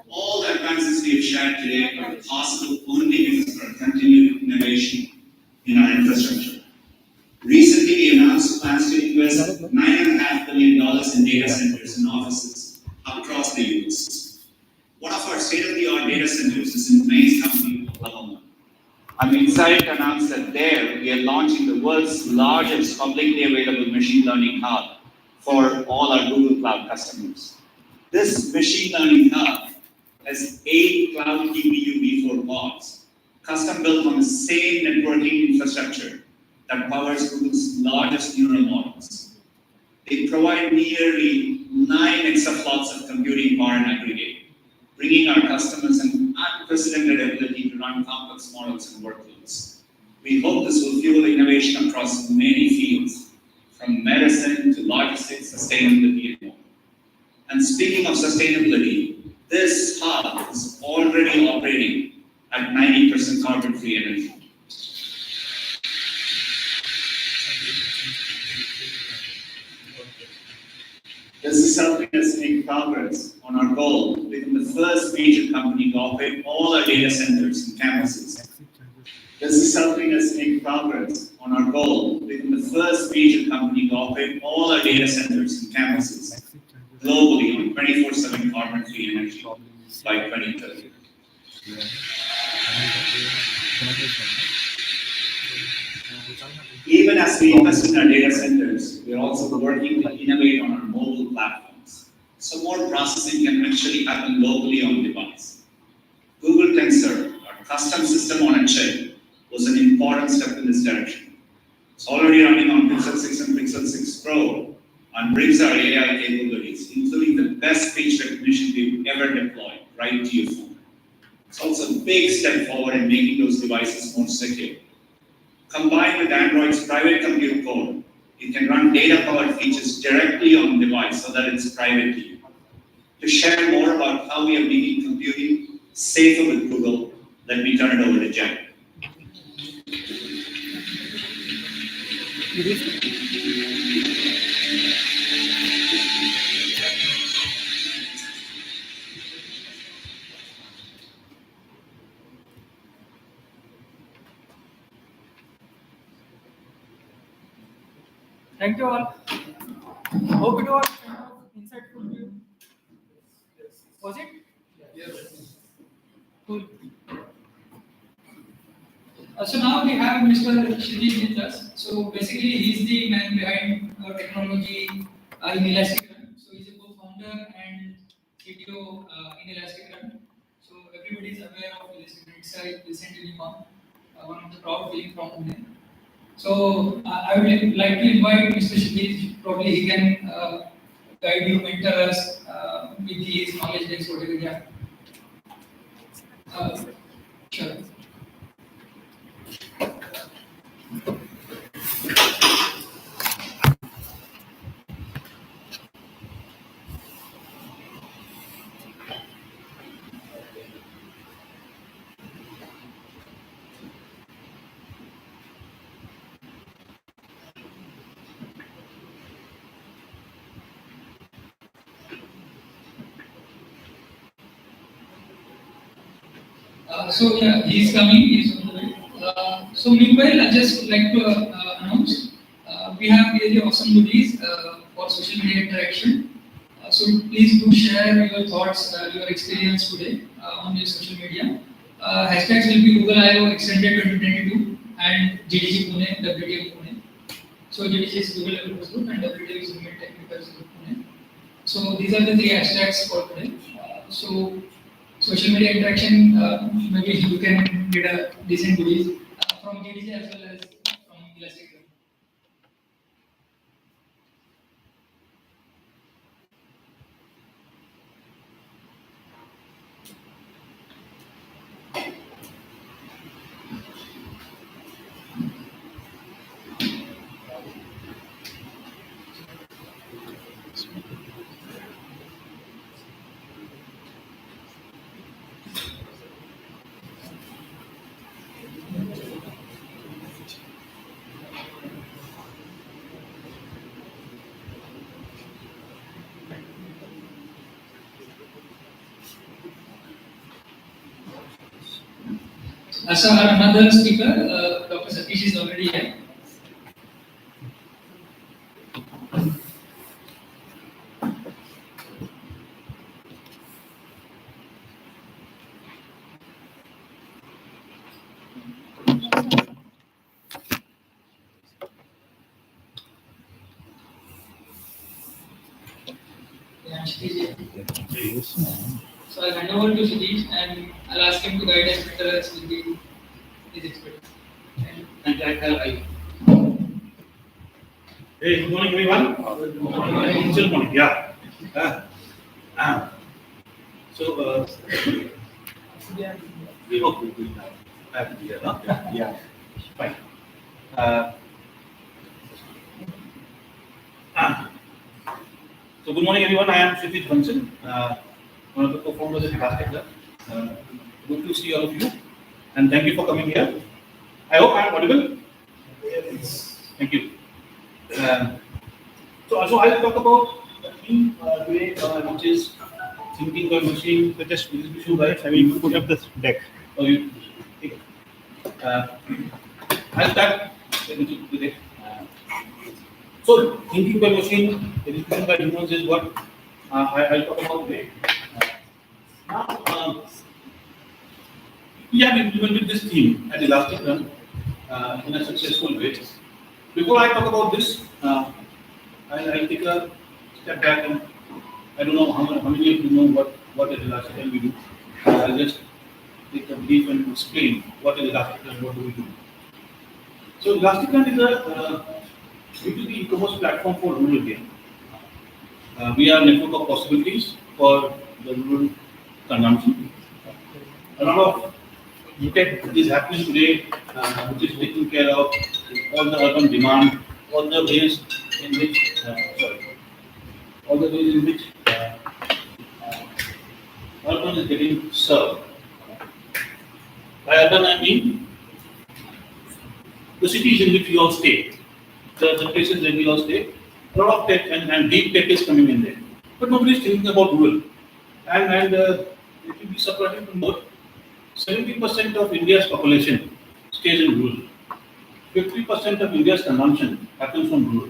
All the advances we have shared today are possible only because of our continued innovation in our infrastructure. Recently, we announced plans to invest $9.5 billion in data centers and offices across the US. One of our state-of-the-art data centers is in Maine's County, Oklahoma. I'm excited to announce that there we are launching the world's largest publicly available machine learning hub for all our Google Cloud customers. This machine learning hub has 8 cloud GPU v4 pods, custom built on the same networking infrastructure that powers Google's largest neural models. They provide nearly 9 exaflops of computing power in aggregate, bringing our customers an unprecedented ability to run complex models and workloads. We hope this will fuel innovation across many fields, from medicine to logistics, sustainability, and more. And speaking of sustainability, this hub is already operating at 90% carbon-free energy. This is helping us make progress on our goal to become the first major company to operate all our data centers and campuses. This is helping us make progress on our goal to become the first major company to operate all our data centers and campuses globally on 24/7 carbon-free energy by 2030. Even as we invest in our data centers, we are also working to innovate on our mobile platforms, so more processing can actually happen locally on device. Google Tensor, our custom system on a chip, was an important step in this direction. It's already running on Pixel 6 and Pixel 6 Pro and brings our AI capabilities, including the best speech recognition we've ever deployed, right to your phone. It's also a big step forward in making those devices more secure. Combined with Android's private compute code, you can run data-powered features directly on the device so that it's private to you. To share more about how we are making computing safer with Google, let me turn it over to Jen. Thank you all. Hope it was insightful to you. Was it? Yes. Cool. So now we have Mr. Shri with us. So basically, he's the man behind our technology in ElasticRun. So he's a co-founder and CTO in ElasticRun. So everybody is aware of ElasticRun. It's a recent unicorn, one of the proud feeling from Pune. So I would like to invite Mr. Shri. Probably he can guide you, mentor us with his knowledge base, whatever you have. Sure. So yeah, he's coming. He's on the way. So meanwhile, I just like to announce we have really awesome goodies for social media interaction. So please do share your thoughts, your experience today on your social media. Hashtags will be Google I/O Extended 2022 and GDG Pune, WTM Pune. So GDG is Google Developers Group and WTM is Women Technikers Group Pune. So these are the 3 hashtags for today. So social media interaction, maybe you can get a decent goodies from GDG as well as from ElasticRun. So our another speaker, Dr. Satish is already here. Yeah, Satish is here. So I'll hand over to Satish and I'll ask him to guide us better as with his expertise. Hey, good morning, everyone. Good morning. Still morning, yeah. So, we hope we will have it here, huh? Yeah. Fine. So, good morning, everyone. I am Satish Bansal, one of the co-founders of ElasticRun. Good to see all of you, and thank you for coming here. I hope I am audible. Yes. Thank you. So I'll talk about the theme today, which is thinking by machine, the test execution rights. I will put up this deck. Oh, you. Okay. I'll start with it. So thinking by machine, execution by humans is what I'll talk about today. Now, we have implemented this theme at ElasticRun in a successful way. Before I talk about this, I'll take a step back and I don't know how many of you know what is ElasticRun we do. I'll just take a brief and explain what is ElasticRun, what do we do. So ElasticRun is a B2B e-commerce platform for rural India. We are a network of possibilities for the rural consumption. A lot of tech is happening today, which is taking care of all the urban demand, all the ways in which, all the ways in which urban is getting served. By urban, I mean the cities in which we all stay, the places where we all stay. A lot of tech and deep tech is coming in there, but nobody is thinking about rural. And it will be surprising to note 70% of India's population stays in rural. 50% of India's consumption happens from rural.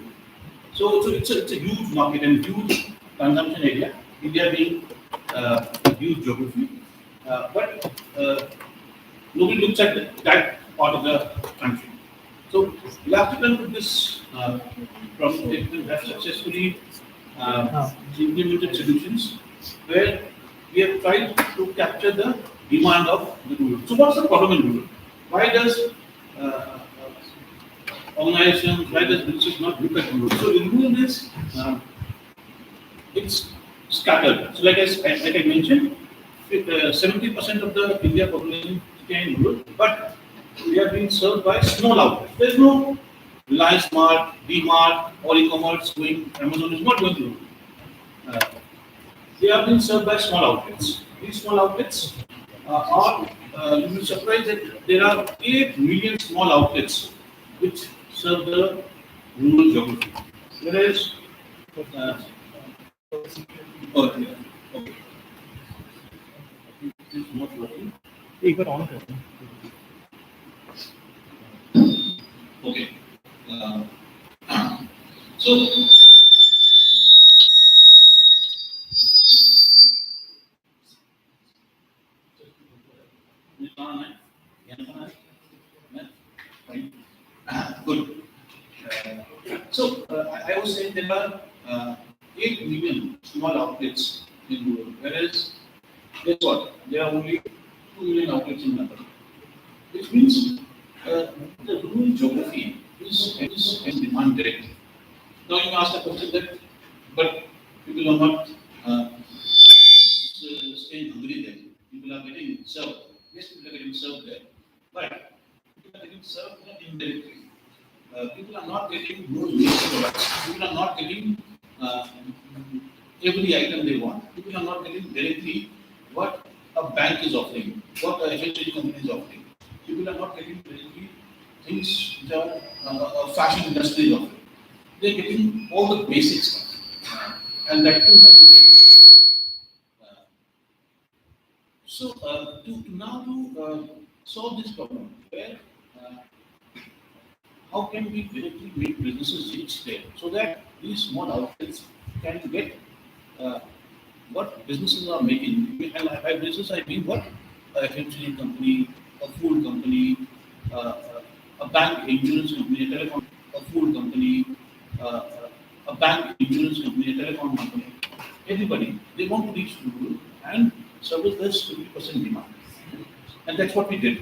So it's a huge market and huge consumption area. India being a huge geography, but nobody looks at that part of the country. So ElasticRun with this problem statement have successfully implemented solutions where we have tried to capture the demand of the rural. So what's the problem in rural? Why does organizations, why does businesses not look at rural? So in rural is it's scattered. So like I mentioned, 70% of the India population stay in rural, but we are being served by small outlets. There is no Reliance Mart, D-Mart, or e-commerce going. Amazon is not going to. They are being served by small outlets. These small outlets are. You will be surprised that there are 8 million small outlets which serve the rural geography. Whereas, okay. This is not working. Okay. So, good. I was saying there are 8 million small outlets in rural, whereas guess what? There are only 2 million outlets in Nepal, which means the rural geography is demand direct. Now you ask the question that, but people are not staying hungry there. People are getting served. Yes, people are getting served there, but people are getting served indirectly. People are not getting those basic products. People are not getting every item they want. People are not getting directly what a bank is offering, what a FMCG company is offering. People are not getting directly things which are fashion industry is offering. They're getting all the basic stuff, and that too is indirect. To solve this problem where how can we directly make businesses reach there so that these small outlets can get uh, what businesses are making. And by business, I mean what? A FMCG company, a food company, uh, a bank insurance company, a telecom, a food company, uh, a bank insurance company, a telecom company. Everybody, they want to reach rural and service this 50% demand. And that's what we did.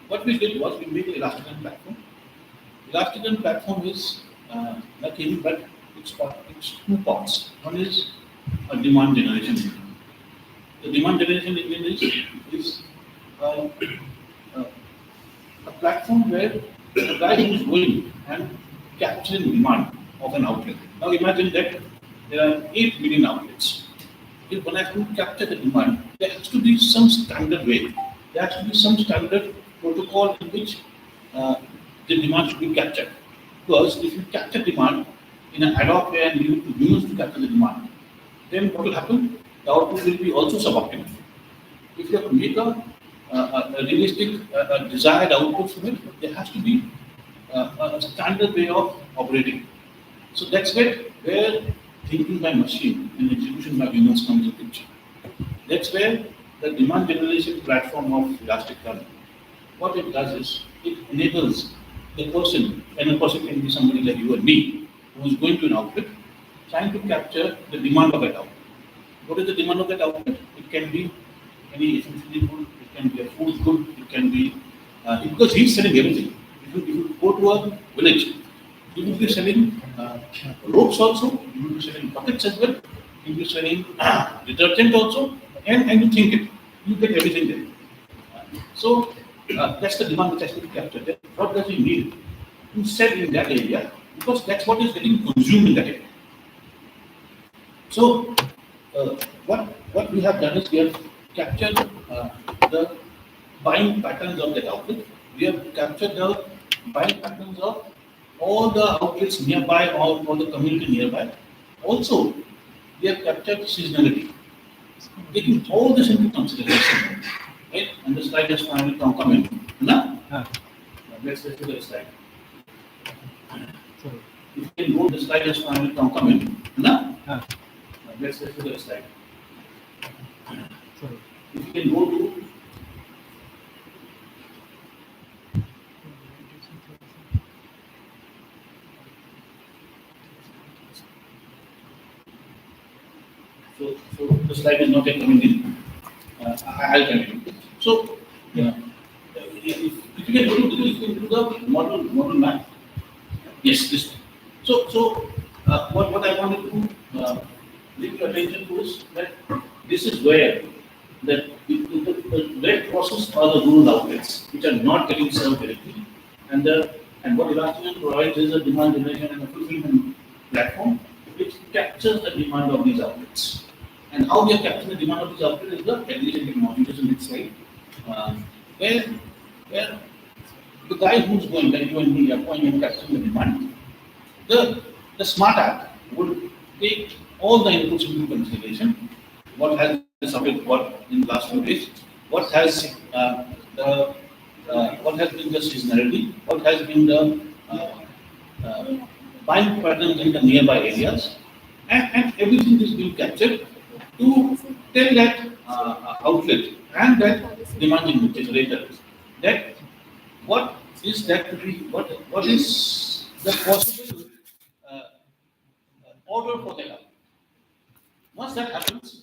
What we did was we made an ElasticRun platform. ElasticRun platform is nothing but it's two parts. One is a demand generation engine. The demand generation engine is uh, uh, a platform where the guy who is going and capturing demand of an outlet. Now imagine that there are 8 million outlets. If one has to capture the demand, there has to be some standard way. There has to be some standard protocol in which uh, the demand should be captured. Because if you capture demand in an ad hoc way and you use to capture the demand, then what will happen? The output will be also suboptimal. If you have to make a realistic, desired output from it, there has to be a standard way of operating. So that's where thinking by machine and execution by humans comes into picture. That's where the demand generation platform of ElasticRun, what it does is it enables the person, and the person can be somebody like you and me, who is going to an outlet, trying to capture the demand of that outlet. What is the demand of that outlet? It can be any FMCG good, it can be a food good, it can be because he's selling everything. If you go to a village, you will be selling ropes also, you will be selling buckets as well, you will be selling detergent also, and you think it, you get everything there. So that's the demand which has to be captured. Then what does he need to sell in that area? Because that's what is getting consumed in that area. So what we have done is we have captured the buying patterns of that outlet. We have captured the buying patterns of all the outlets nearby or the community nearby. Also, we have captured seasonality, taking all this into consideration. Right? And the slide is finally come in. Now, let's go to the slide. If you can go, the slide is finally come in. Now, let's go to the slide. If you can go to so the slide is not yet coming in. I'll continue. So, if you can do the model map. Yes, this. So what I wanted to bring your attention to is that this is where the red crosses are the rural outlets which are not getting served directly, and what ElasticRun provides is a demand generation and a fulfillment platform which captures the demand of these outlets. And how we are capturing the demand of these outlets is the aggregation technology, which is in this slide, where the guy who's going, like you and me, are going and capturing the demand. The smart app would take all the inputs into consideration. What has this outlet got in the last few days? What has what has been the seasonality? What has been the buying patterns in the nearby areas? And everything is being captured to tell that outlet and that demand generator that what is that to be, what is the possible order for that outlet. Once that happens,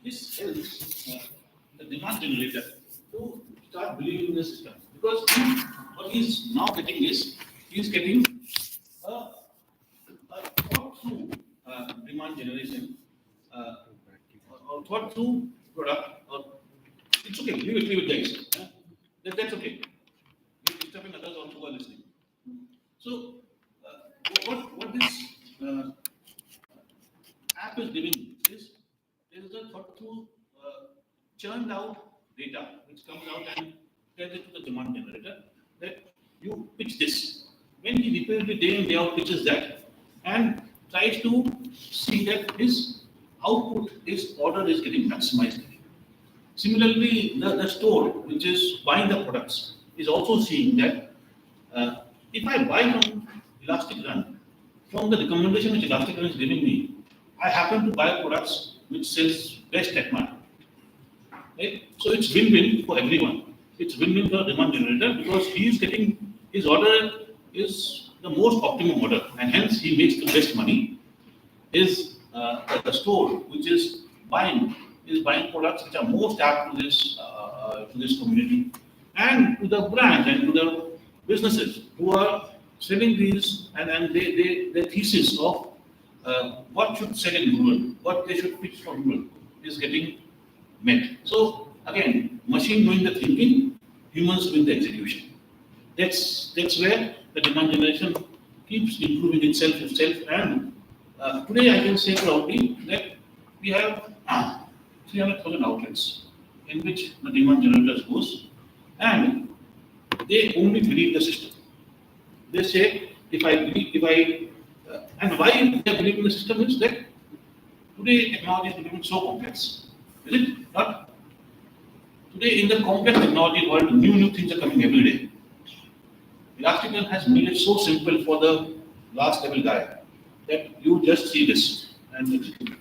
this helps the demand generator to start believing in the system. Because what he's now getting is he's getting a thought through demand generation or thought through product. It's okay, leave it guys. That's okay. You're disturbing others also while listening. So, what this app is giving is there is a thought through churned out data which comes out and tells it to the demand generator that you pitch this. When he repeatedly day in day out pitches that and tries to see that his output, his order is getting maximized. Similarly, the store which is buying the products is also seeing that if I buy from ElasticRun, from the recommendation which ElasticRun is giving me, I happen to buy products which sells best at market. Right? So it's win-win for everyone. It's win-win for the demand generator because he is getting his order is the most optimum order, and hence he makes the best money. Is the store which is buying products which are most apt to this community and to the brands and to the businesses who are selling these and their thesis of what should sell in rural, what they should pitch for rural is getting met. So again, machine doing the thinking, humans doing the execution. That's where the demand generation keeps improving itself, and today I can say proudly that we have 300,000 outlets in which the demand generators goes, and they only believe the system. They say, and why they believe in the system is that today technology is becoming so complex. Is it not? Today in the complex technology world, new things are coming every day. ElasticRun has made it so simple for the last level guy that you just see this and execute.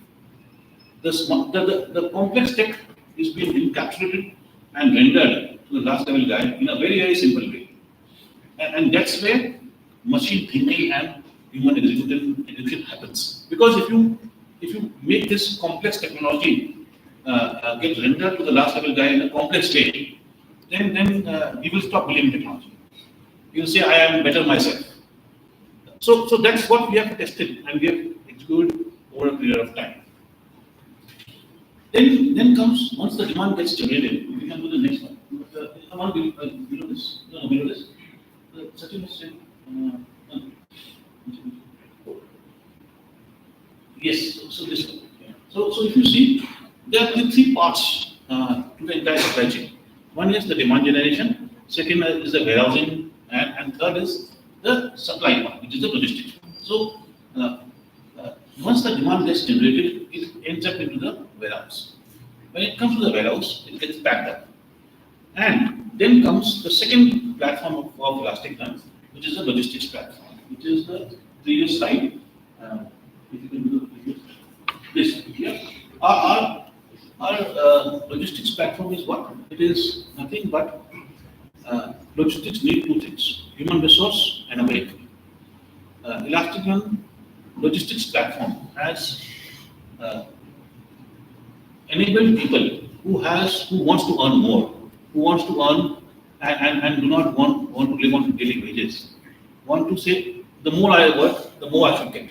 The complex tech is being encapsulated and rendered to the last level guy in a very simple way. And that's where machine thinking and human execution happens. Because if you make this complex technology get rendered to the last level guy in a complex way, then he will stop believing technology. He will say, I am better myself. So that's what we have tested and we have executed over a period of time. Then comes, once the demand gets generated, we can do the next one. Someone below this? No, below this. Sachin was saying, yes, so this one. So if you see, there are three parts to the entire supply chain. One is the demand generation, second is the warehousing, and third is the supply part, which is the logistics. So once the demand gets generated, it ends up into the warehouse. When it comes to the warehouse, it gets packed up. And then comes the second platform of ElasticRun, which is the logistics platform, which is the previous slide. If you can do this here. Our logistics platform is what? It is nothing but logistics need two things: human resource and a vehicle. ElasticRun logistics platform has enabled people who wants to earn more, who wants to earn and do not want to live on daily wages, want to say the more I work, the more I should get.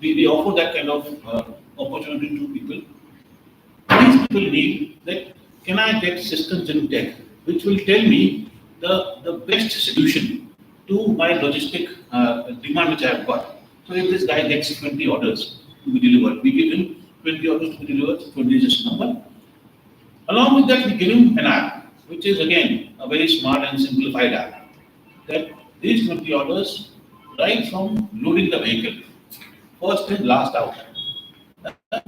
We offer that kind of opportunity to people. These people need that, can I get systems in tech which will tell me the best solution to my logistic demand which I have got. So if this guy gets 20 orders to be delivered, we give him 20 orders to be delivered, 20 is just a number. Along with that, we give him an app, which is again a very smart and simplified app. That these 20 orders, right from loading the vehicle, first in, last out.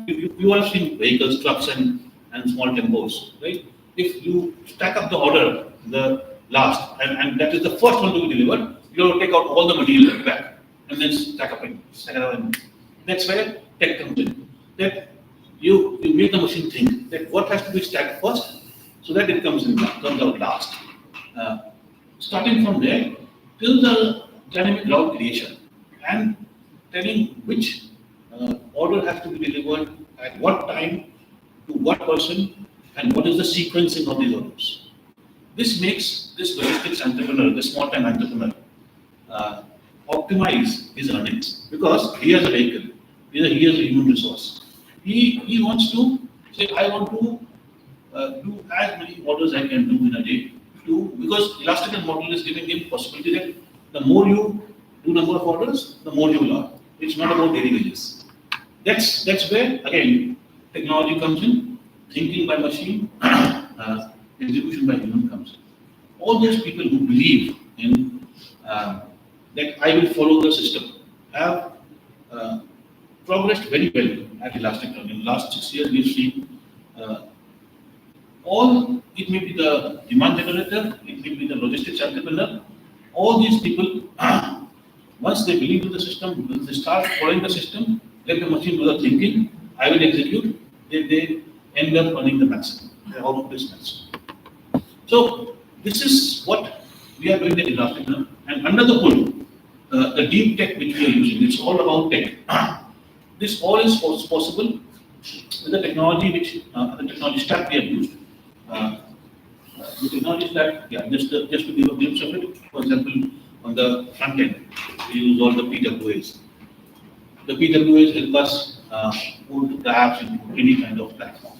You all have seen vehicles, trucks, and small tempos, right? If you stack up the order, the last, and that is the first one to be delivered, you have to take out all the material back and then stack up in. That's where tech comes in. That you make the machine think that what has to be stacked first, so that it comes out last. Starting from there till the dynamic route creation and telling which order has to be delivered at what time to what person and what is the sequencing of these orders. This makes this logistics entrepreneur, the small time entrepreneur, optimize his earnings because he has a vehicle, he has a human resource. He wants to say, I want to do as many orders I can do in a day. Because ElasticRun model is giving him possibility that the more you do number of orders, the more you will earn. It's not about daily wages. That's where again technology comes in, thinking by machine, execution by human comes in. All those people who believe in that I will follow the system have progressed very well at ElasticRun. In the last 6 years, we've seen All it may be the demand generator, it may be the logistics entrepreneur. All these people, once they believe in the system, once they start following the system, let the machine do the thinking. I will execute. They end up earning the maximum. They're out of business. So this is what we are doing at ElasticRun. And under the hood, the deep tech which we are using, it's all about tech. This all is possible with the technology the technology stack we have used. The technology stack, yeah, just to give a glimpse of it. For example, on the front end, we use all the PWAs. The PWAs help us put the apps into any kind of platform.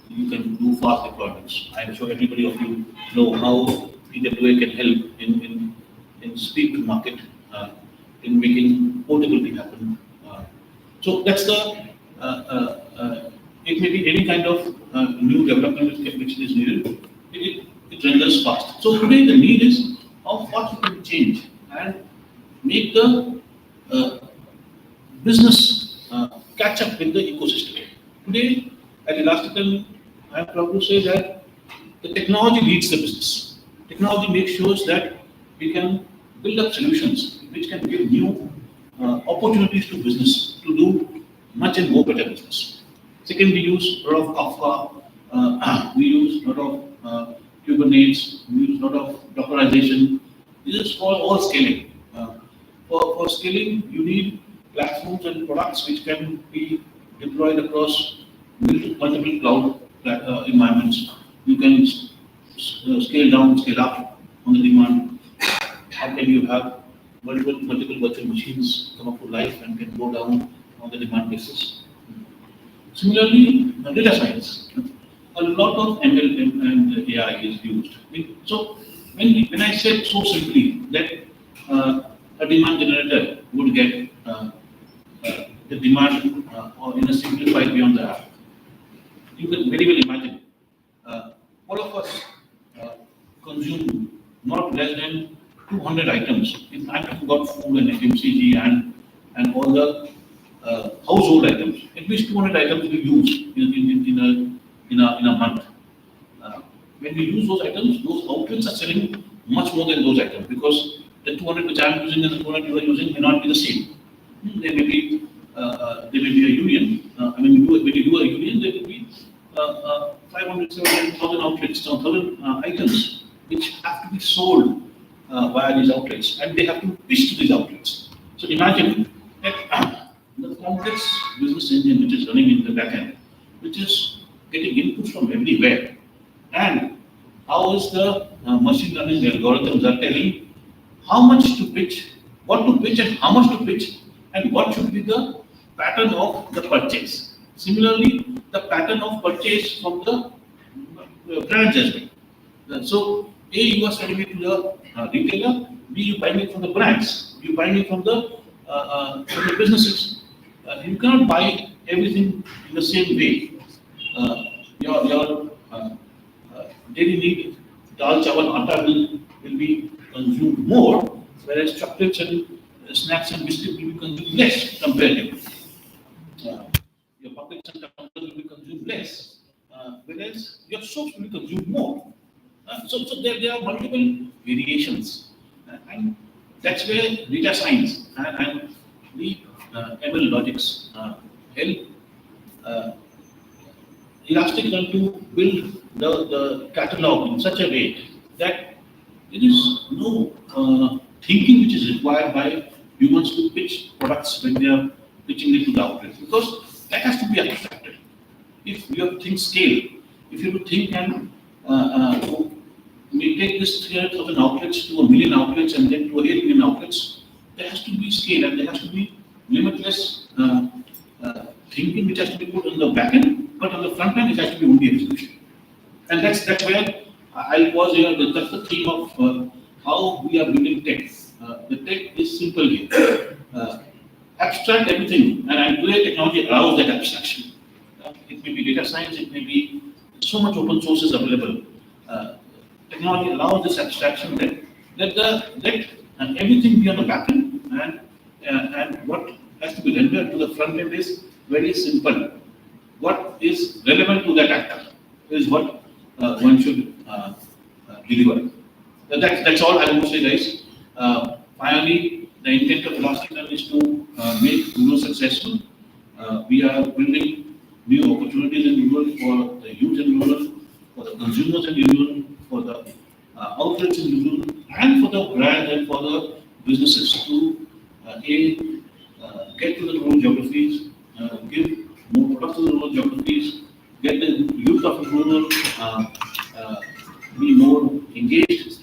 You can do fast deployments. I'm sure everybody of you know how PWA can help in speed to market, in making portability happen. So that's the, it may be any kind of new development which is needed. It renders fast. So today the need is how fast you can change and make the business catch up with the ecosystem. Today at ElasticRun, I am proud to say that the technology leads the business. Technology makes sure that we can build up solutions which can give new opportunities to business to do much and more better business. Second, we use a lot of Kafka, we use a lot of Kubernetes, we use a lot of Dockerization. This is all scaling. For scaling, you need platforms and products which can be deployed across multiple cloud environments. You can scale down, scale up on the demand. How can you have multiple virtual machines come up to life and can go down on the demand basis? Similarly, data science. A lot of ML and AI is used. So when I said so simply that a demand generator would get the demand or in a simplified way on the app, you can very well imagine all of us consume not less than 200 items. If I'm talking about food and FMCG and all the household items, at least 200 items we use in a month. When we use those items, those outlets are selling much more than those items because the 200 which I'm using and the 200 you are using may not be the same. There may be a union. When you do a union, there will be 500, 700,000 outlets, 1,000 items which have to be sold via these outlets, and they have to pitch to these outlets. So imagine that the complex business engine which is running in the back end, which is getting inputs from everywhere, and how is the machine learning algorithms are telling how much to pitch, what to pitch, and how much to pitch, and what should be the pattern of the purchase. Similarly, the pattern of purchase from the branch as well. So, A, you are selling it to the retailer, B, you buying it from the brands, you buying it from the businesses. You cannot buy everything in the same way. Your daily need, dal, chawal, atta will be consumed more, whereas chocolates and snacks and biscuits will be consumed less comparatively. Your buckets and tumblers will be consumed less, whereas your soaps will be consumed more. So there are multiple variations, and that's where data science and the ML logics help ElasticRun to build the catalog in such a way that there is no thinking which is required by humans to pitch products when they are pitching it to the outlets, because that has to be abstracted. If your things scale, if you think and we take this 300,000 outlets to 1 million outlets and then to 8 million outlets, there has to be scale and there has to be limitless thinking which has to be put on the back end, but on the front end it has to be only execution. And that's where I was here. That's the theme of how we are building tech. The tech is simple here. Abstract everything, and today technology allows that abstraction. It may be data science, it may be so much open source is available. Technology allows this abstraction that let everything be on the back end, and what has to be rendered to the front end is very simple. What is relevant to that actor? is what one should deliver. That's all I want to say, guys. Finally, the intent of ElasticRun is to make rural successful. We are building new opportunities in rural for the youth in rural, for the consumers in rural, for the outlets in rural, and for the brands and for the businesses to get to the rural geographies, give more products to the rural geographies, get the youth of the rural be more engaged,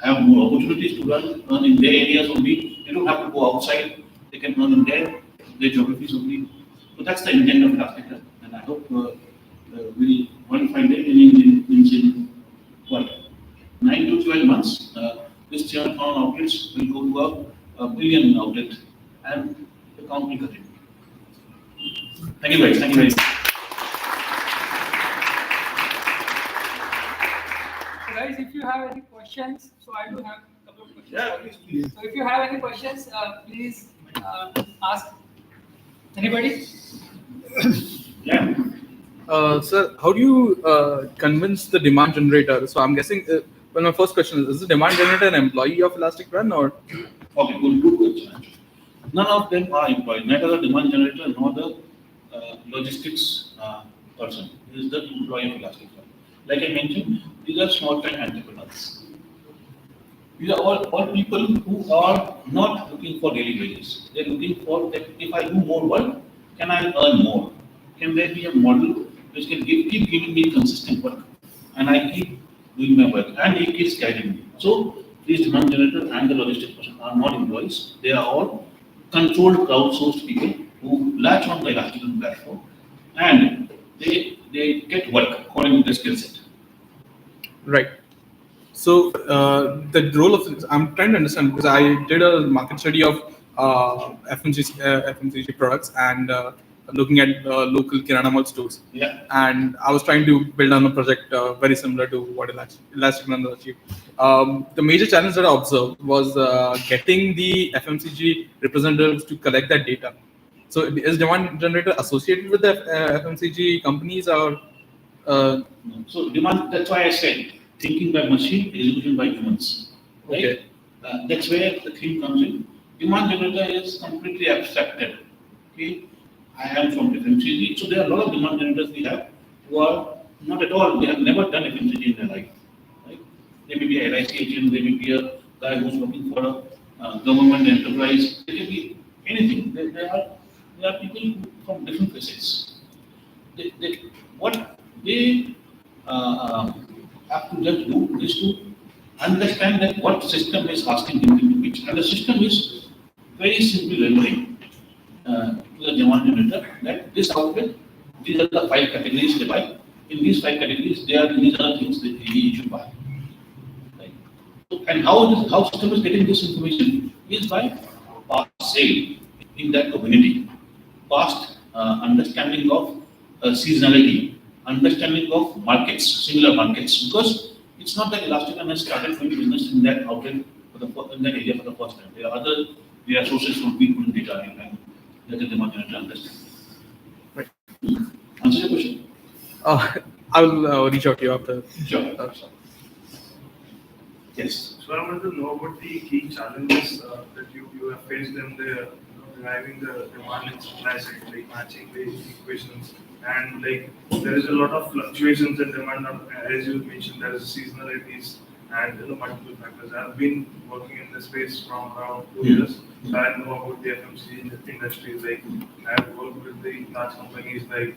have more opportunities to earn in their areas only. They don't have to go outside. They can earn in their geographies only. So that's the intent of ElasticRun, and I hope we'll one fine day in what 9 to 12 months, this 7,000 outlets will go to a billion outlet, and the count will continue. Thank you guys. Thank you very much. So guys, if you have any questions, so I do have a couple of questions. Yeah, please. So if you have any questions, please ask. Anybody? Yeah. Sir, how do you convince the demand generator? So I'm guessing, well, my first question is the demand generator an employee of ElasticRun or? Okay, good question. None of them are employed, neither the demand generator nor the logistics person. He is the employee of ElasticRun. Like I mentioned, these are small-time entrepreneurs. These are all people who are not looking for daily wages. They're looking for that if I do more work, can I earn more? Can there be a model which can keep giving me consistent work, and I keep doing my work, and it keeps guiding me. So these demand generator and the logistics person are not employees. They are all controlled, crowdsourced people who latch on the ElasticRun platform, and they get work according to their skill set. Right. So the role of, I'm trying to understand because I did a market study of FMCG products and looking at local kirana mall stores. Yeah. And I was trying to build on a project very similar to what ElasticRun achieved. The major challenge that I observed was getting the FMCG representatives to collect that data. So is demand generator associated with the FMCG companies or? So demand. That's why I said thinking by machine, execution by humans. Right? Okay. That's where the theme comes in. Demand generator is completely abstracted. Okay. I am from FMCG, so there are a lot of demand generators we have who are not at all. They have never done FMCG in their life. Right? They may be a LIC agent. They may be a guy who's working for a government enterprise. They can be anything. There are people from different facets. What they have to just do is to understand that what system is asking him to pitch. And the system is very simply rendering to the demand generator that this outlet, these are the 5 categories they buy. In these 5 categories, these are the things that he should buy. Right? So, and how system is getting this information is by past sale in that community, past understanding of seasonality, understanding of markets, similar markets, because it's not that ElasticRun has started doing business in that outlet in that area for the first time. There are sources from people in data and that the demand generator understand. Right. Answer your question? I will reach out to you after. Sure. Yes. So I want to know about the key challenges that you have faced in the driving the demand and supply side, like matching the equations, and like there is a lot of fluctuations in demand. As you mentioned, there is seasonalities and multiple factors. I've been working in this space from around 2 years, so I know about the FMCG industry. Like I've worked with the large companies like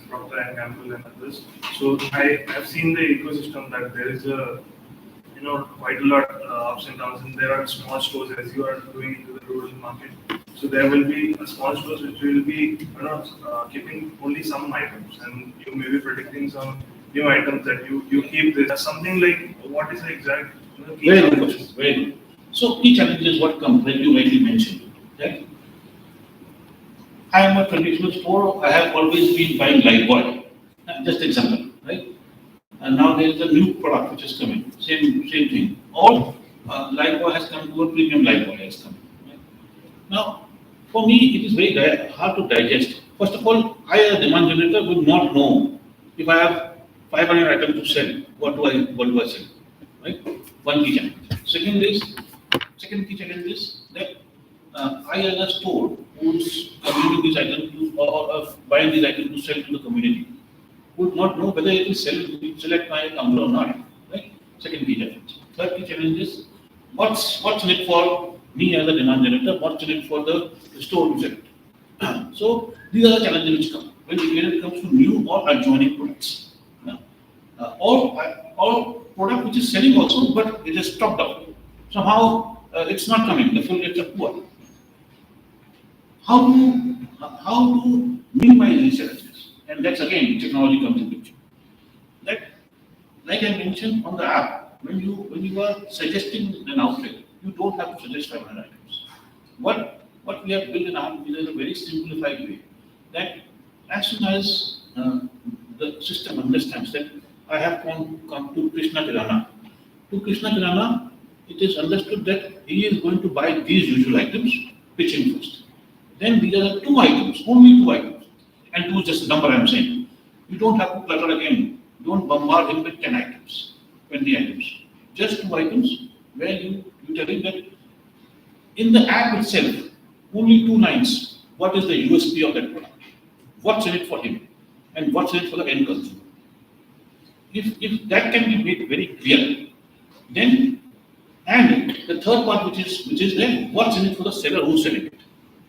Procter and Gamble and others. So I have seen the ecosystem that there is a quite a lot ups and downs, and there are small stores as you are doing into the rural market. So there will be a small stores which will be keeping only some items, and you may be predicting some new items that you keep. There's something like what is the exact key Very good challenges? question. Very good. So key challenges what comes when you rightly mentioned. Right? I am a traditional store. I have always been buying Lifebuoy. Just example, right? And now there is a new product which is coming. Same thing. All Lifebuoy has come to a premium Lifebuoy has come. Right? Now, for me, it is very hard to digest. First of all, I as a demand generator would not know if I have 500 items to sell. What do I sell? Right? One key challenge. Second key challenge is that I as a store who's consuming these items or buying these items to sell to the community would not know whether it will sell at my counter or not. Right? Second key challenge. Third key challenge is what's in it for me as a demand generator, what's in it for the store to sell it. So these are the challenges which come when it comes to new or adjoining products. Or product which is selling also, but it is stocked up. Somehow it's not coming, the full rates are poor. How to minimize these challenges? And that's again technology comes in picture. That, like I mentioned on the app, when you are suggesting an outlet, you don't have to suggest 500 items. What we have built in our app is a very simplified way that as soon as the system understands that I have come to Krishna Kirana. To Krishna Kirana, it is understood that he is going to buy these usual items, pitch in first. Then these are the 2 items, only 2 items. And 2 is just the number I am saying. You don't have to clutter again. Don't bombard him with 10 items, 20 items. Just 2 items where you tell him that in the app itself, only 2 lines. What is the USP of that product? What's in it for him? And what's in it for the end consumer? If that can be made very clear, then, and the third part which is there, what's in it for the seller who's selling it,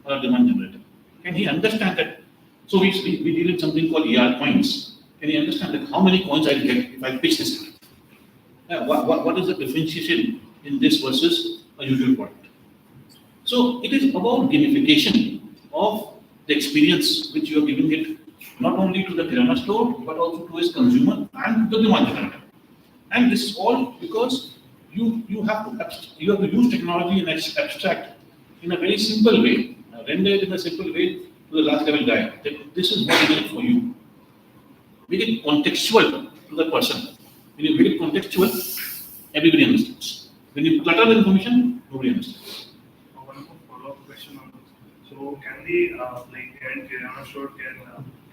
or a demand generator? Can he understand that? So we deal in something called ER coins. Can he understand that how many coins I'll get if I pitch this? What is the differentiation in this versus a usual product? So it is about gamification of the experience which you are giving it not only to the Kirana store, but also to his consumer and to the demand generator. And this is all because you have to use technology and abstract in a very simple way, render it in a simple way to the last level guy. That this is what it is for you. Make it contextual to the person. When you make it contextual, everybody understands. When you clutter the information, nobody understands. One more follow-up question on this. So can the and Kirana store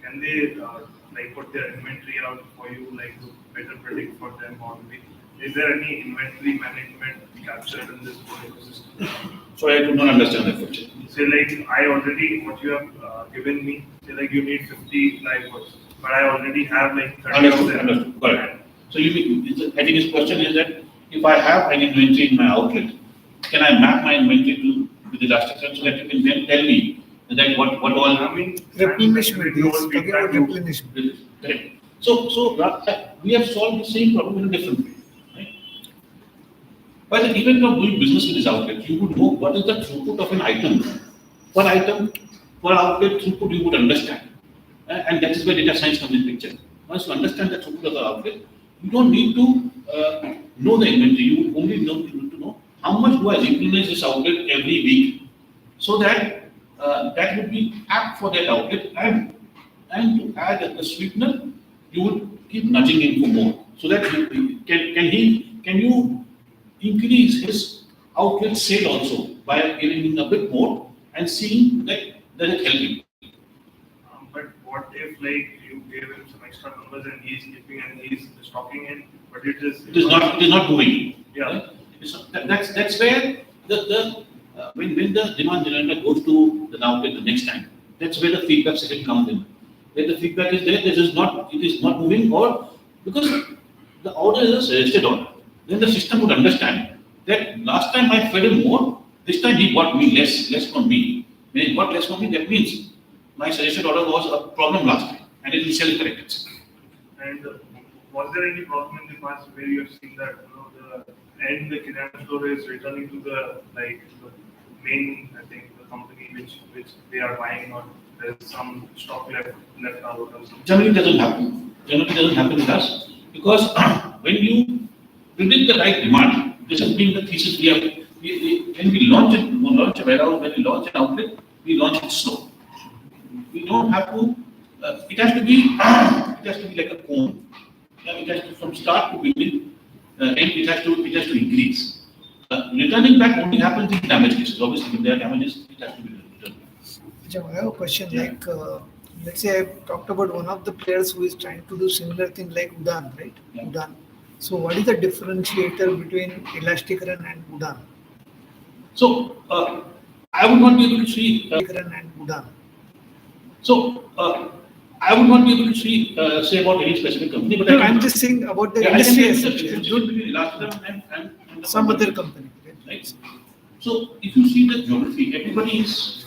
can they put their inventory out for you, to better predict for them, or is there any inventory management captured in this whole ecosystem? Sorry, I do not understand that question. Say what you have given me, say you need 50 live birds, but I already have 30 of them. Understood. Correct. So I think his question is that if I have an inventory in my outlet, can I map my inventory with ElasticRun so that you can then tell me that what all replenishment is talking about replenishment. Correct. So we have solved the same problem in a different way. Right? By the event of doing business with this outlet, you would know what is the throughput of an item. Per item, per outlet throughput you would understand. And that is where data science comes in picture. Once you understand the throughput of the outlet, you don't need to know the inventory. You would only need to know how much do I replenish this outlet every week, so that that would be apt for that outlet, and to add a sweetener, you would keep nudging him for more, so that can you increase his outlet sale also by giving him a bit more and seeing that does it help him. But what if you gave him some extra numbers and he's keeping and he's stocking in, but it is not moving. Yeah. Right? That's where when the demand generator goes to the outlet the next time, that's where the feedback session comes in. Where the feedback is there, it is not moving, or because the order is a suggested order. Then the system would understand that last time I fed him more, this time he bought me less from me. When he bought less from me, that means my suggested order was a problem last time, and it will self-correct itself. And was there any problem in the past where you have seen that the Kirana store is returning to the main, I think, the company which they are buying, or there's some stock left out or something? Generally, it doesn't happen. Generally, it doesn't happen with us, because when you predict the right demand, this has been the thesis we have. When we launch a warehouse, when we launch an outlet, we launch it slow. We don't have to. It has to be like a cone. It has to, from start to beginning, and it has to increase. Returning back only happens in damage cases. Obviously, if there are damages, it has to be returned. I have a question. let's say I talked about one of the players who is trying to do similar thing like Udan, right? Yeah. Udan. So what is the differentiator between ElasticRun and Udan? So I would not be able to see. Run and Udan. So I would not be able to see say about any specific company, but No, I can, I'm just saying about the yeah, I can industry tell you as the such. differentiation between ElasticRun and the Some company, other company. Right? right? So if you see the geography, everybody is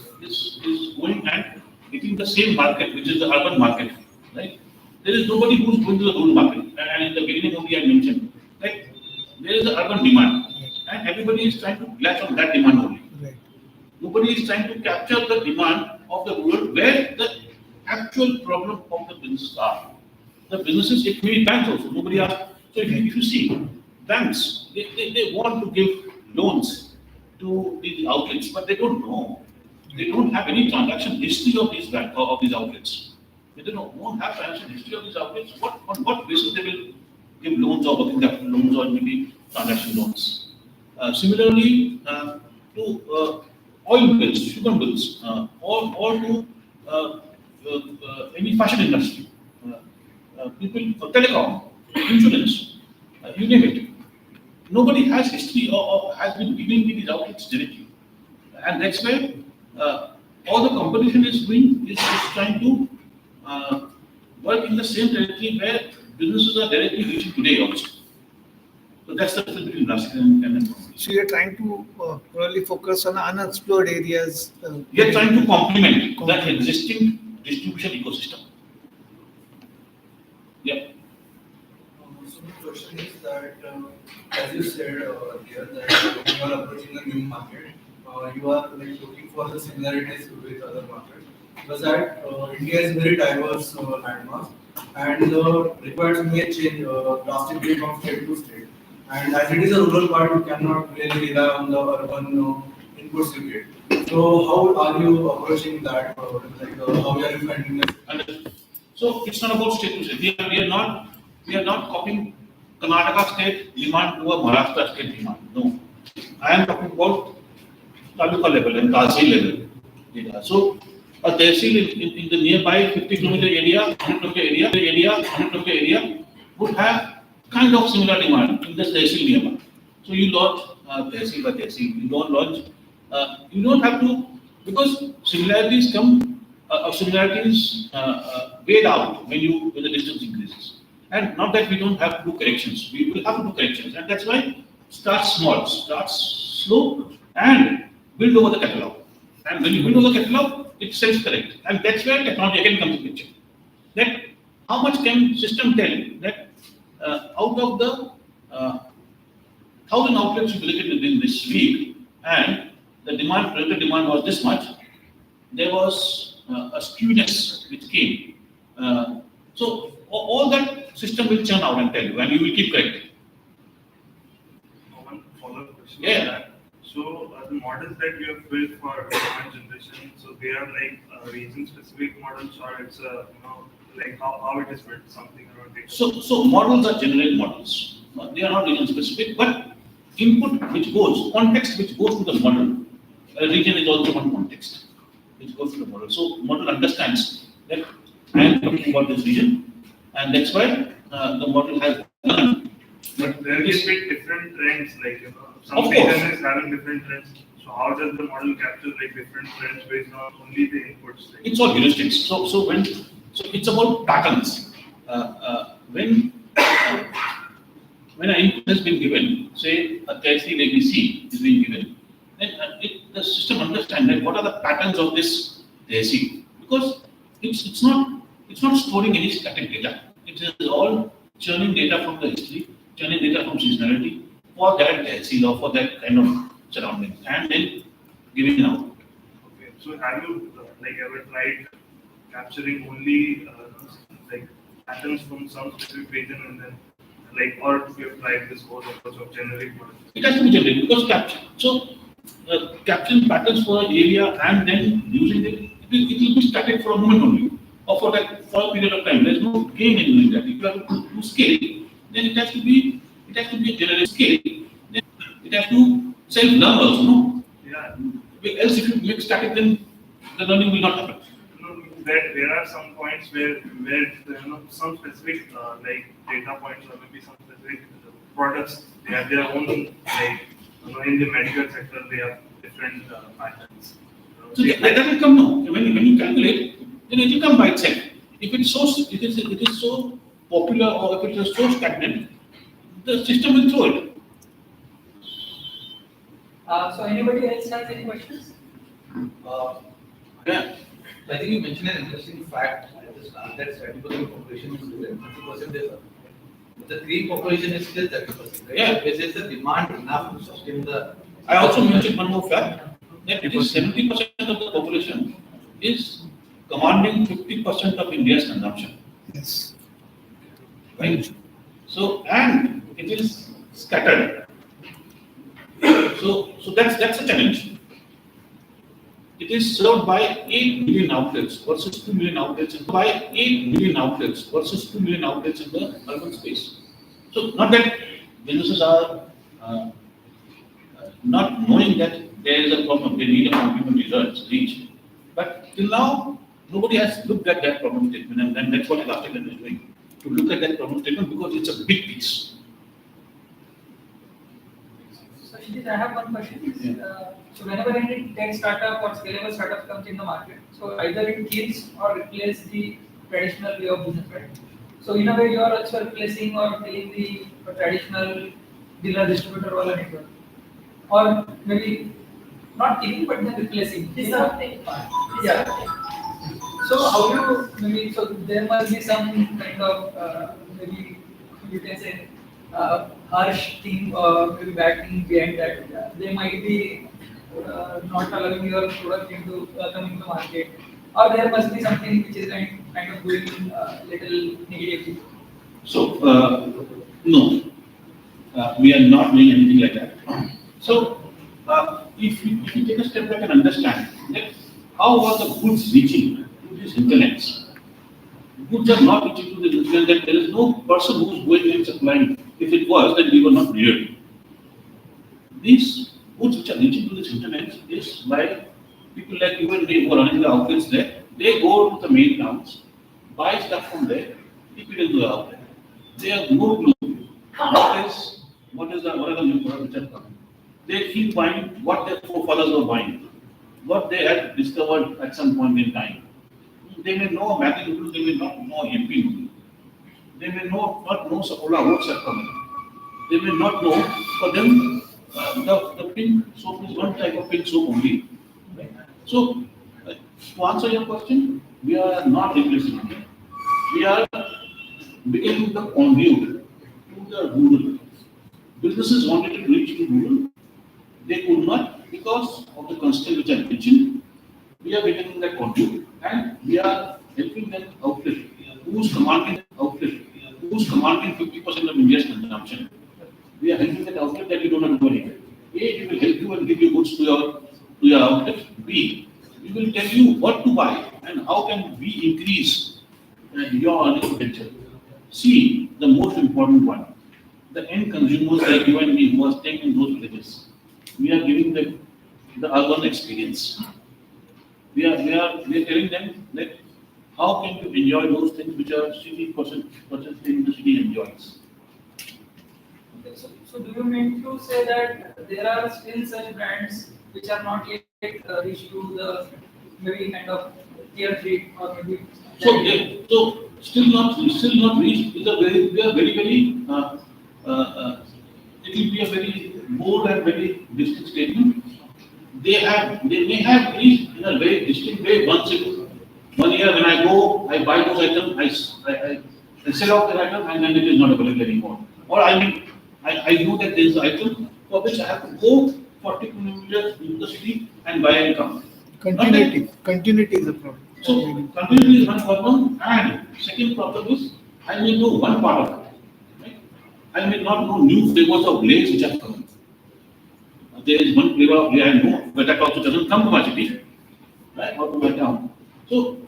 going and hitting the same market, which is the urban market, right? There is nobody who's going to the rural market. And in the beginning only I mentioned, right? There is the urban demand, and everybody is trying to latch on that demand only. Right. Nobody is trying to capture the demand of the rural where the actual problem of the businesses are. The businesses, it may be banks also. Nobody asks. So if you see, banks, they want to give loans to these outlets, but they don't know. They don't have any transaction history of these of these outlets. They won't have transaction history of these outlets. On what basis they will give loans or working capital loans or maybe transaction loans? Similarly, to oil bills, sugar bills, or to any fashion industry, people for telecom, insurance, you name it. Nobody has history or has been dealing with these outlets directly, and that's where all the competition is doing is trying to work in the same territory where businesses are directly reaching today also. So that's the difference between plastic and So you're trying to probably focus on unexplored areas. we are trying to complement the existing distribution ecosystem. Yeah. So the question is that, as you said earlier, that when you are approaching a new market, you are like looking for the similarities with other markets. Because that India is very diverse landmass, and the requirements may change drastically from state to state. And as it is a rural part, you cannot really rely on the urban inputs you get. So how are you approaching that? How are you finding it? And so it's not about state to state. We are not copying Karnataka state demand to a Maharashtra state demand. No. I am talking about taluka level and Tahsil level data. So a tehsil in the nearby 50-kilometer area, 100-kilometer area would have kind of similar demand in the tehsil nearby. So you launch tehsil by tehsil. You don't launch. You don't have to, because similarities come. Similarities weighed out when the distance increases. And not that we don't have to do corrections. We will have to do corrections, and that's why start small, start slow, and build over the catalog. And when you build over the catalog, it self-correct, and that's where technology again comes in picture. That how much can system tell that out of the 1,000 outlets you visited in this week, and the demand, relative demand was this much, there was a skewness which came. So all that system will churn out and tell you, and you will keep correcting. One follow-up question. Yeah. On that. So the models that you have built for demand generation, so they are like region-specific models, or it's like how it is built, something around data. So models are generic models. They are not region specific, but input which goes, context which goes to the model. A region is also one context which goes to the model. So model understands that I am talking about this region, and that's why the model has learned. But there will be different trends, like some Of region course. is having different trends. So how does the model capture like different trends based on only the inputs? Like, It's all heuristics. So it's about patterns. When an input has been given, say a tehsil ABC is being given, then the system understands that what are the patterns of this tehsil, because it's not storing any static data. It is all churning data from the history, churning data from seasonality for that tehsil or for that kind of surroundings, and then giving an output. okay, so have you like ever tried capturing only like patterns from some specific region and then like, or you have tried this whole approach of generic models? It has to be generated because capturing patterns for an area and then using it will be static for a moment only, or for a period of time. There's no gain in doing that. If you have to scale, then it has to be a generated scale. Then it has to self-learn also, no? Yeah. Else if you make static, then the learning will not happen. No, there are some points where some specific like data points or maybe some specific products, they have their own, like in the medical sector they have different patterns. So that will come now. When you calculate, then it will come by itself. If it is so popular or if it is so stagnant, the system will throw it. So anybody else has any questions? Yeah. I think you mentioned an interesting fact at the start that 70% of population is rural and 30% is urban. But the green population is still 30%, right? Yeah. Is the demand enough to sustain the? I also mentioned one more fact that it is 70% of the population is commanding 50% of India's consumption. Yes. Right? So and it is scattered. So that's a challenge. It is served by 8 million outlets versus 2 million outlets in the urban space. So not that businesses are not knowing that there is a problem, they need a complement reach. But till now, nobody has looked at that problem statement, and that's what ElasticRun is doing, to look at that problem statement because it's a big piece. So Shishir, I have one question. So whenever any tech startup or scalable startup comes in the market, so either it kills or replaces the traditional way of business, right? So in a way, you are also replacing or killing the traditional dealer distributor wala network, or maybe not killing but then replacing. Disrupting. Yeah. So how you maybe so there must be some kind of maybe you can say harsh thing or maybe bad thing behind that. They might be not allowing your product into coming to market, or there must be something which is kind of going little negatively. So no, we are not doing anything like that. So if you take a step back and understand that how are the goods reaching to these internets? Goods are not reaching to the internet. That there is no person who is going and supplying. If it was, then we were not real. These goods which are reaching to this internet is by people like you and me who are running the outlets there. They go to the main towns, buy stuff from there, keep it into the outlet. They have no clue what are the new products which are coming. They keep buying what their forefathers were buying, what they had discovered at some point in time. They may know Maggi noodle, they may not know MP noodle. They may not know Sapola oats are coming. They may not know, for them, the pink soap is one type of pink soap only. Right? So, to answer your question, we are not replacing it. We are becoming the conduit to the rural. Businesses wanted to reach to rural. They could not because of the constraint which I mentioned. We are becoming that conduit and we are helping them outlet who's commanding 50% of India's consumption. We are helping that outlet that you don't have to do anything. A, we will help you and give you goods to your outlet. B, we will tell you what to buy and how can we increase your earning potential. C, the most important one, the end consumers like you and me who are staying in those villages. We are giving them the urban experience. We are telling them that how can you enjoy those things which are city person in the city enjoys. Okay, so do you mean to say that there are still such brands which are not yet reached to the maybe kind of tier 3 or maybe So still not reached is we are very it will be a very bold and very distinct statement. They may have reached in a very distinct way one year when I go, I buy those items, I sell out the item and then it is not available anymore. Or I know that there is an item for which I have to go 40 kilometers into the city and buy and come. Continuity is a problem. So continuity is one problem, and second problem is I may know one part of it. Right? I may not know new flavors of Lay's which are coming. There is one flavor of Lay I know, but that also doesn't come to my city, right, or to my town. So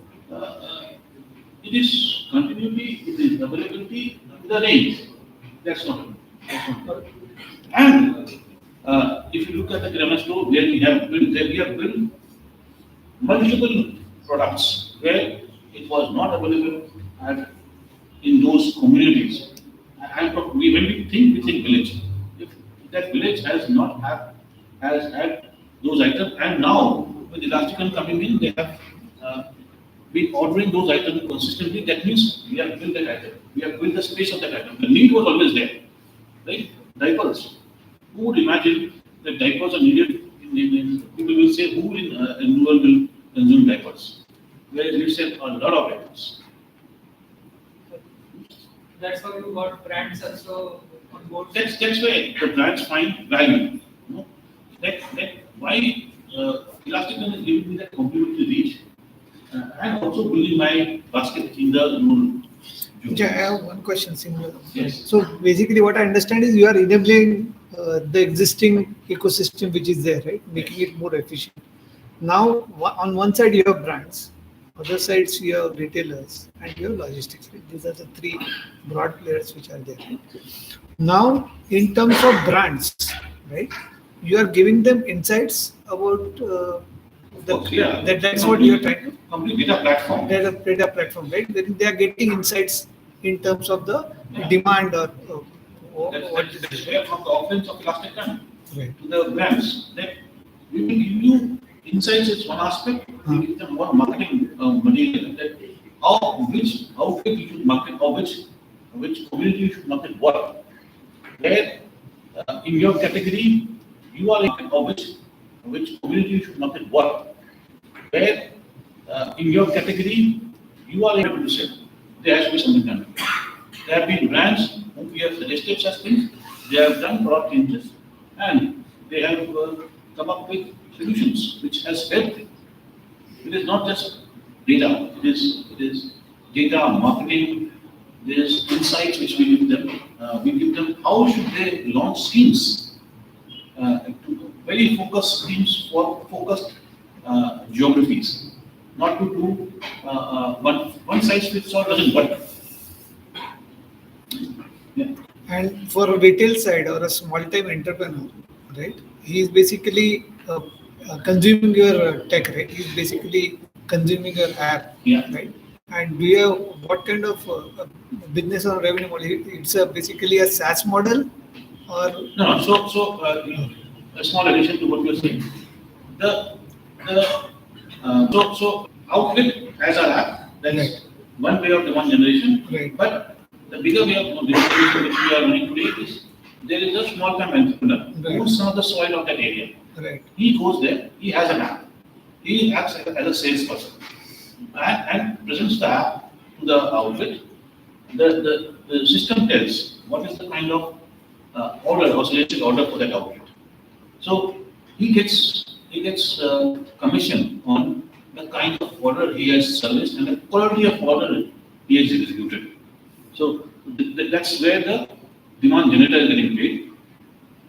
it is continuity, it is availability, the range. That's not it. And if you look at the kirana store, where we have built multiple products where it was not available in those communities. When we think village. If that village has had those items, and now with ElasticRun coming in, they have been ordering those items consistently. That means we have built that item. We have built the space of that item. The need was always there, right? Diapers. Who would imagine that diapers are needed? People will say, who in rural will consume diapers? Whereas we sell a lot of items. That's how you got brands also on board. That's where the brands find value. You know? That why ElasticRun is giving me that complementary reach, and also building my basket in the rural. Yeah, I have one question similar. Yes. So basically, what I understand is you are enabling the existing ecosystem which is there, right? Making it more efficient. Now, on one side you have brands, other sides you have retailers, and you have logistics. Right? These are the three broad players which are there. Right? Now, in terms of brands, right? You are giving them insights about that's what you are trying to. Complete data platform. Data platform, right? They are getting insights in terms of the demand or what is That's where from the offerings of ElasticRun right. to the brands. That we will give you insights is one aspect. We give them one marketing material. That which outfit you should market, or which community you should market what. Where in your category you are like, or which community you should market what. Where in your category you are able to sell. There has to be something done. There have been brands whom we have suggested such things. They have done product changes, and they have come up with solutions which has helped. It is not just data. It is data marketing. There is insights which we give them. We give them how should they launch schemes. Very focused schemes for focused geographies. Not to do one size fits all doesn't work. Yeah. And for a retail side or a small-time entrepreneur, right? He is basically consuming your tech, right? He is basically consuming your app, Yeah. right? And do you have what kind of business or revenue model? It's basically a SaaS model, or No. So a small addition to what you are saying. So outlet has an app. That's Right. one way of demand generation. Right. But the bigger way of demand generation which we are running today is there is a small time entrepreneur Right. who knows the soil of that area. right? He goes there. He has an app. He acts as a salesperson and presents the app to the outlet. The system tells what is the kind of order or suggested order for that outlet. So he gets commission on the kind of order he has serviced and the quality of order he has executed. So that's where the demand generator is getting paid.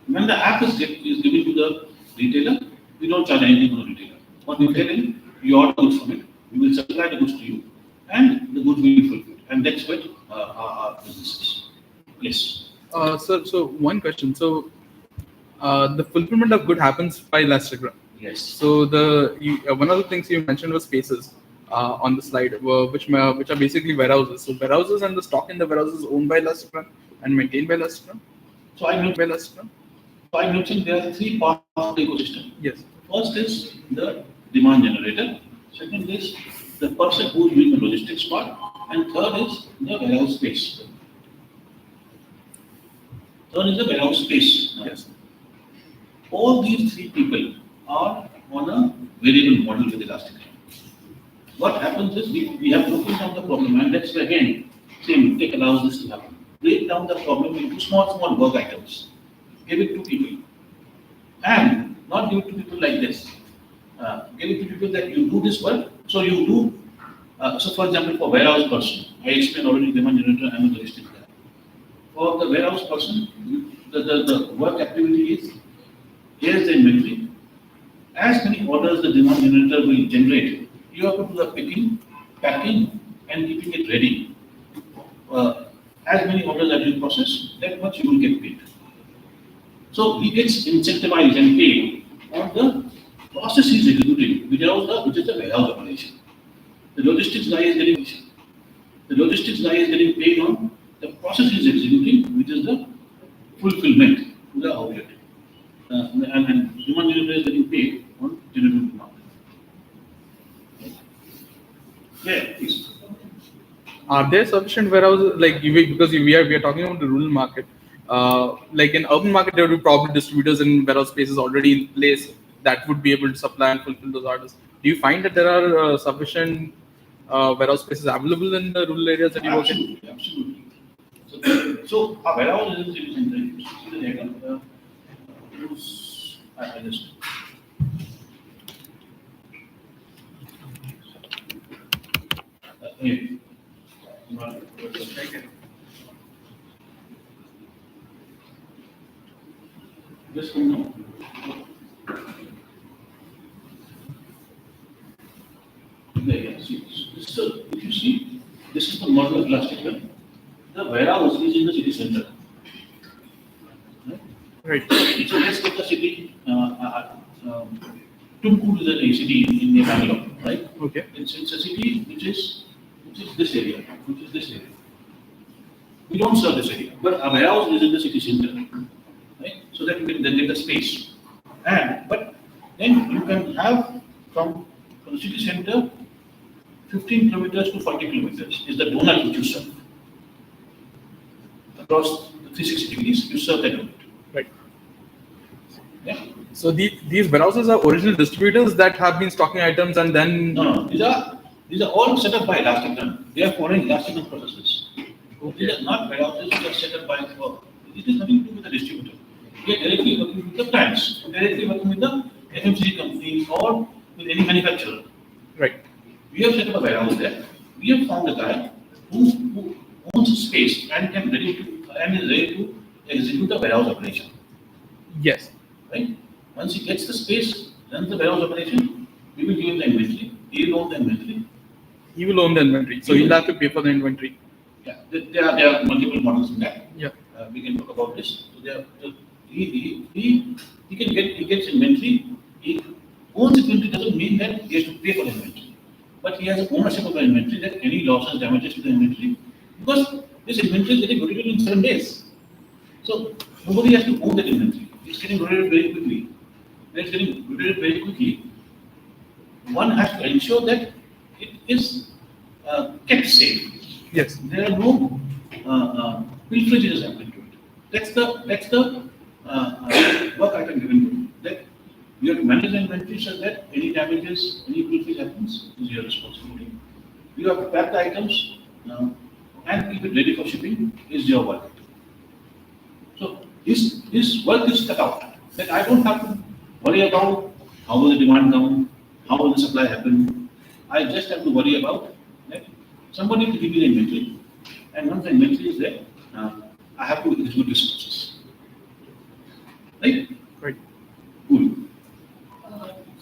When the app is given to the retailer, we don't charge anything on the retailer. What we tell him, you order goods from it, we will supply the goods to you, and the goods will be fulfilled. And that's what our business is. Yes. Sir, so one question. So the fulfillment of good happens by ElasticRun. Yes. So one of the things you mentioned was spaces on the slide, which are basically warehouses. So warehouses and the stock in the warehouses is owned by ElasticRun and maintained by ElasticRun. So I mentioned there are three parts of the ecosystem. Yes. First is the demand generator. Second is the person who is doing the logistics part, and third is the warehouse space. Yes. All these three people are on a variable model with ElasticRun. What happens is we have broken down the problem, and that's where again, same tech allows this to happen. Break down the problem into small work items. Give it to people. And not give it to people like this. Give it to people that you do this work. So you do, so for example, for warehouse person, I explained already demand generator and the logistics guy. For the warehouse person, the work activity is, here's the inventory. As many orders the demand generator will generate, you have to do the picking, packing, and keeping it ready. As many orders that you process, that much you will get paid. So he gets incentivized and paid on the process he's executing, which is the warehouse operation. The logistics guy is getting paid on the process he's executing, which is the fulfillment to the outlet. And human delivery is getting paid on delivery to market. Yeah, please. Are there sufficient warehouses because we are talking about the rural market? Like in urban market, there would be probably distributors and warehouse spaces already in place that would be able to supply and fulfill those orders. Do you find that there are sufficient warehouse spaces available in the rural areas that you work in? Absolutely. So our warehouse is in city center. You see the diagram. I just. Here. Just come now. Yeah, see, if you see, this is the model of ElasticRun. The warehouse is in the city center. Right. So let's take the city. Tumkur is a city in Bangalore, right? Okay. It's a city which is this area, We don't serve this area, but our warehouse is in the city center, right? So that you can then get the space. But then you can have from the city center 15 kilometers to 40 kilometers is the donut which you serve. Across the 360 degrees, you serve that donut. Right. Yeah. So these warehouses are original distributors that have been stocking items and then. No. These are all set up by ElasticRun. They are following ElasticRun processes. Okay. These are not warehouses which are set up by. It is nothing to do with the distributor. We are directly working with the brands, directly working with the FMCG companies or with any manufacturer. Right. We have set up a warehouse there. We have found a guy who owns a space and is ready to execute the warehouse operation. Yes. Right? Once he gets the space, runs the warehouse operation, we will give him the inventory. He will own the inventory. He will own the inventory, so he'll have to pay for the inventory. Yeah, there are multiple models in that. Yeah. We can talk about this. So he gets inventory. He owns inventory doesn't mean that he has to pay for the inventory, but he has ownership of the inventory. That any losses, damages to the inventory, because this inventory is getting rotated in 7 days. So nobody has to own that inventory. It's getting rotated very quickly. It's getting rotated very quickly. One has to ensure that it is kept safe. Yes. There are no pilferages happening to it. That's the work item given to you. That you have to manage the inventory so that any damages, any pilferage happens is your responsibility. You have to pack the items and keep it ready for shipping is your work. So this work is cut out. That I don't have to worry about how will the demand come, how will the supply happen. I just have to worry about that somebody to give me the inventory, and once the inventory is there, I have to execute this process. Right? Right. Cool.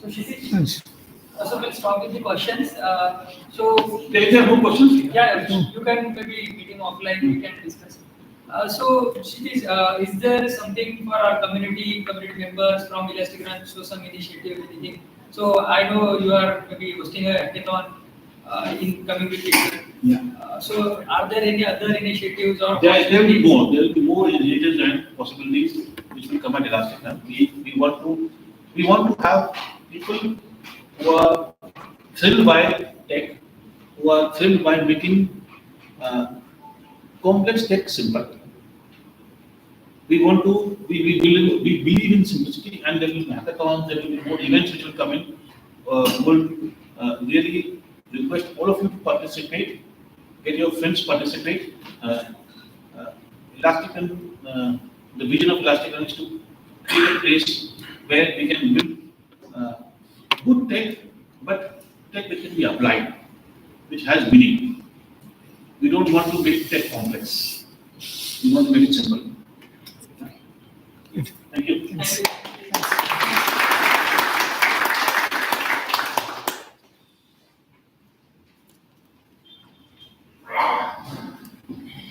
So Kshitij, so we'll stop with the questions. So There are no questions? yeah, you can maybe meeting offline, we can discuss. So Kshitij, is there something for our community members from ElasticRun, so some initiative, anything? So I know you are maybe hosting a hackathon in coming week. Yeah. So are there any other initiatives or There will be more. There will be more initiatives and possibilities which will come at ElasticRun. We want to have people who are thrilled by tech, who are thrilled by making complex tech simple. We believe in simplicity, and there will be hackathons, there will be more events which will come in. We'll really request all of you to participate, get your friends participate. ElasticRun, the vision of ElasticRun is to create a place where we can build good tech, but tech that can be applied, which has meaning. We don't want to make tech complex. We want to make it simple. Thank you.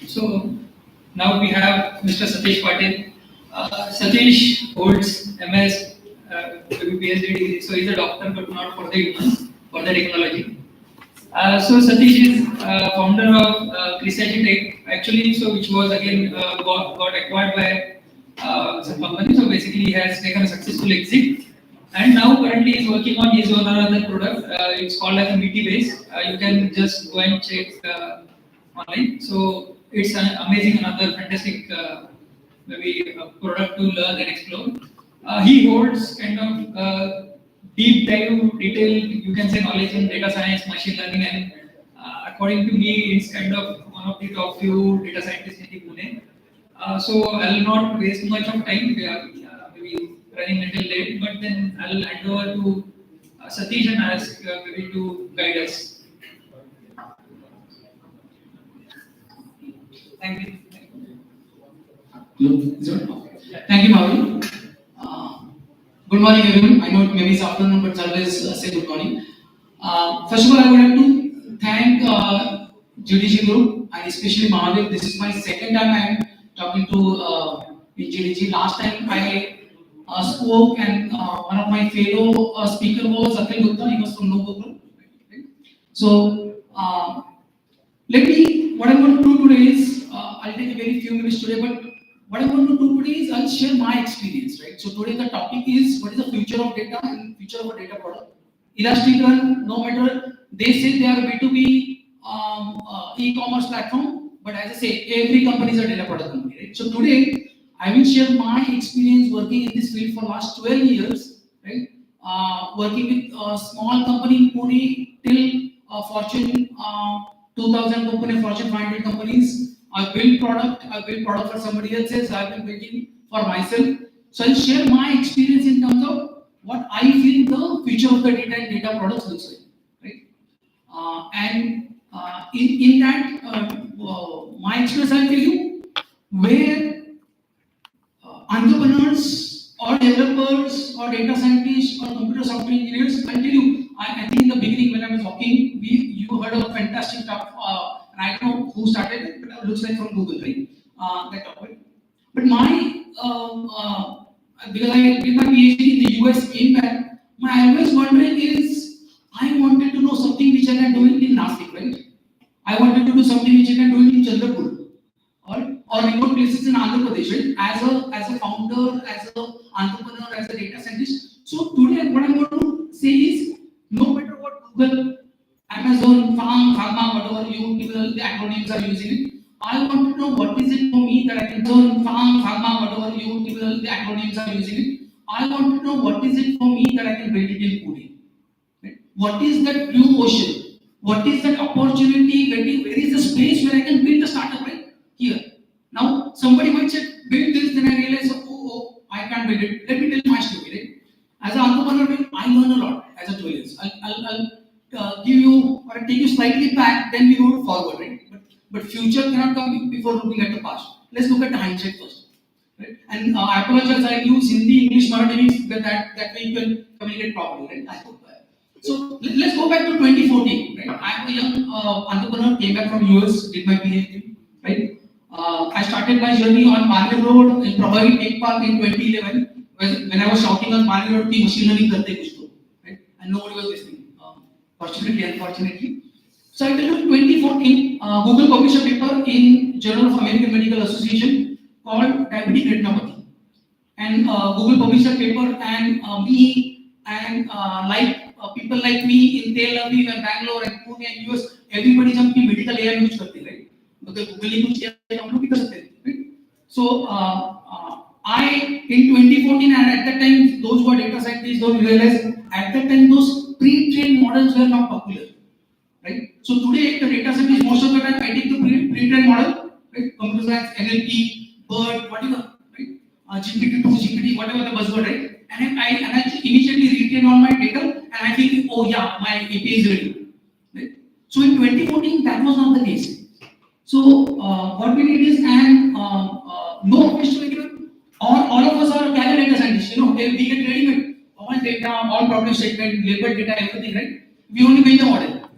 So now we have Mr. Satish Patil. Satish holds MS, PhD degree, so he's a doctor, but not for the humans, for the technology. So Satish is founder of Crisagy Tech, actually, so which was again got acquired by some company. So basically, he has taken a successful exit, and now currently is working on his own another product. It's called as a meaty base. You can just go and check online. So it's an amazing, another fantastic maybe a product to learn and explore. He holds kind of deep dive, detailed, you can say, knowledge in data science, machine learning, and according to me, it's kind of one of the top few data scientists in the Pune. So I'll not waste much of time. We are maybe running a little late, but then I'll hand over to Satish and ask maybe to guide us. Thank you. Hello, is it on? Thank you, Bhavin. Good morning, everyone. I know it maybe it's afternoon, but always say good morning. First of all, I would like to thank GDG Group and especially Mahadev. This is my second time I am talking to in GDG. Last time I spoke and one of my fellow speaker was Akhil Gupta. He was from Google. So what I'm going to do today is, I'll take a very few minutes today, but what I'm going to do today is I'll share my experience, right? So today the topic is what is the future of data and future of a data product. ElasticRun, no matter, they say they are a B2B e-commerce platform, but as I say, every company is a data product company, right? So today, I will share my experience working in this field for last 12 years, right? Working with a small company in Pune till Fortune 2000 company, Fortune 500 companies. I build product for somebody else's, I've been building for myself. So I'll share my experience in terms of what I feel the future of the data and data products looks like, right? In that, my experience I'll tell you where entrepreneurs or developers or data scientists or computer software engineers, I'll tell you, I think in the beginning when I was talking, you heard of fantastic stuff, and I don't know who started it, but it looks like from Google, right? That topic. But because I did my PhD in the US, came back, my always wondering is, I wanted to know something which I can do in Nashik, right? I wanted to do something which I can do in Chandrapur or remote places in Andhra Pradesh, right? As a founder, as an entrepreneur, as a data scientist. So today, what I'm going to say is, no matter what Google, Amazon, Pharma, whatever you people, the acronyms are using it, I want to know what is it for me that I can do. Pharma, whatever you people, the acronyms are using it. I want to know what is it for me that I can build it in Pune. Right? What is that blue ocean? What is that opportunity? Where is the space where I can build a startup right here? Now, somebody might say, build this, then I realize, oh, I can't build it. Let me tell my story, right? As an entrepreneur, I learn a lot as a 12 years. I'll give you, or I'll take you slightly back, then we move forward, right? But future cannot come before looking at the past. Let's look at the hindsight first. Right? And I apologize, I use Hindi, English, Marathi, that way you can communicate properly, right? I hope that. So let's go back to 2014, right? I'm a young entrepreneur, came back from US, did my PhD, right? I started my journey on Marley Road in Prabhavi Tech Park in 2011 when I was shouting on Marley Road, ki machine learning karte kuch to, right? And nobody was listening. Fortunately, unfortunately. So I tell you, 2014, Google published a paper in Journal of American Medical Association called Diabetic Retinopathy. And Google published a paper, and me and people like me in Tel Aviv and Bangalore and Pune and US, everybody jumped in medical AI use karte, right? Because Google ने कुछ किया हम लोग भी कर सकते हैं, right? So I in 2014 and at that time those who are data scientists don't realize at that time those pre-trained models were not popular, right? So today the data scientists most of the time I take the pre-trained model, right? Computer science, NLP, BERT, whatever, right? GPT-2, GPT, whatever the buzzword, right? And I immediately retrain all my data and I feel, oh yeah, my API is ready, right? So in 2014 that was not the case. So what we need is no question anyone. All of us are career data scientists. You know, we get ready-made all data, all problem statement, labeled data, everything, right? We only build the model,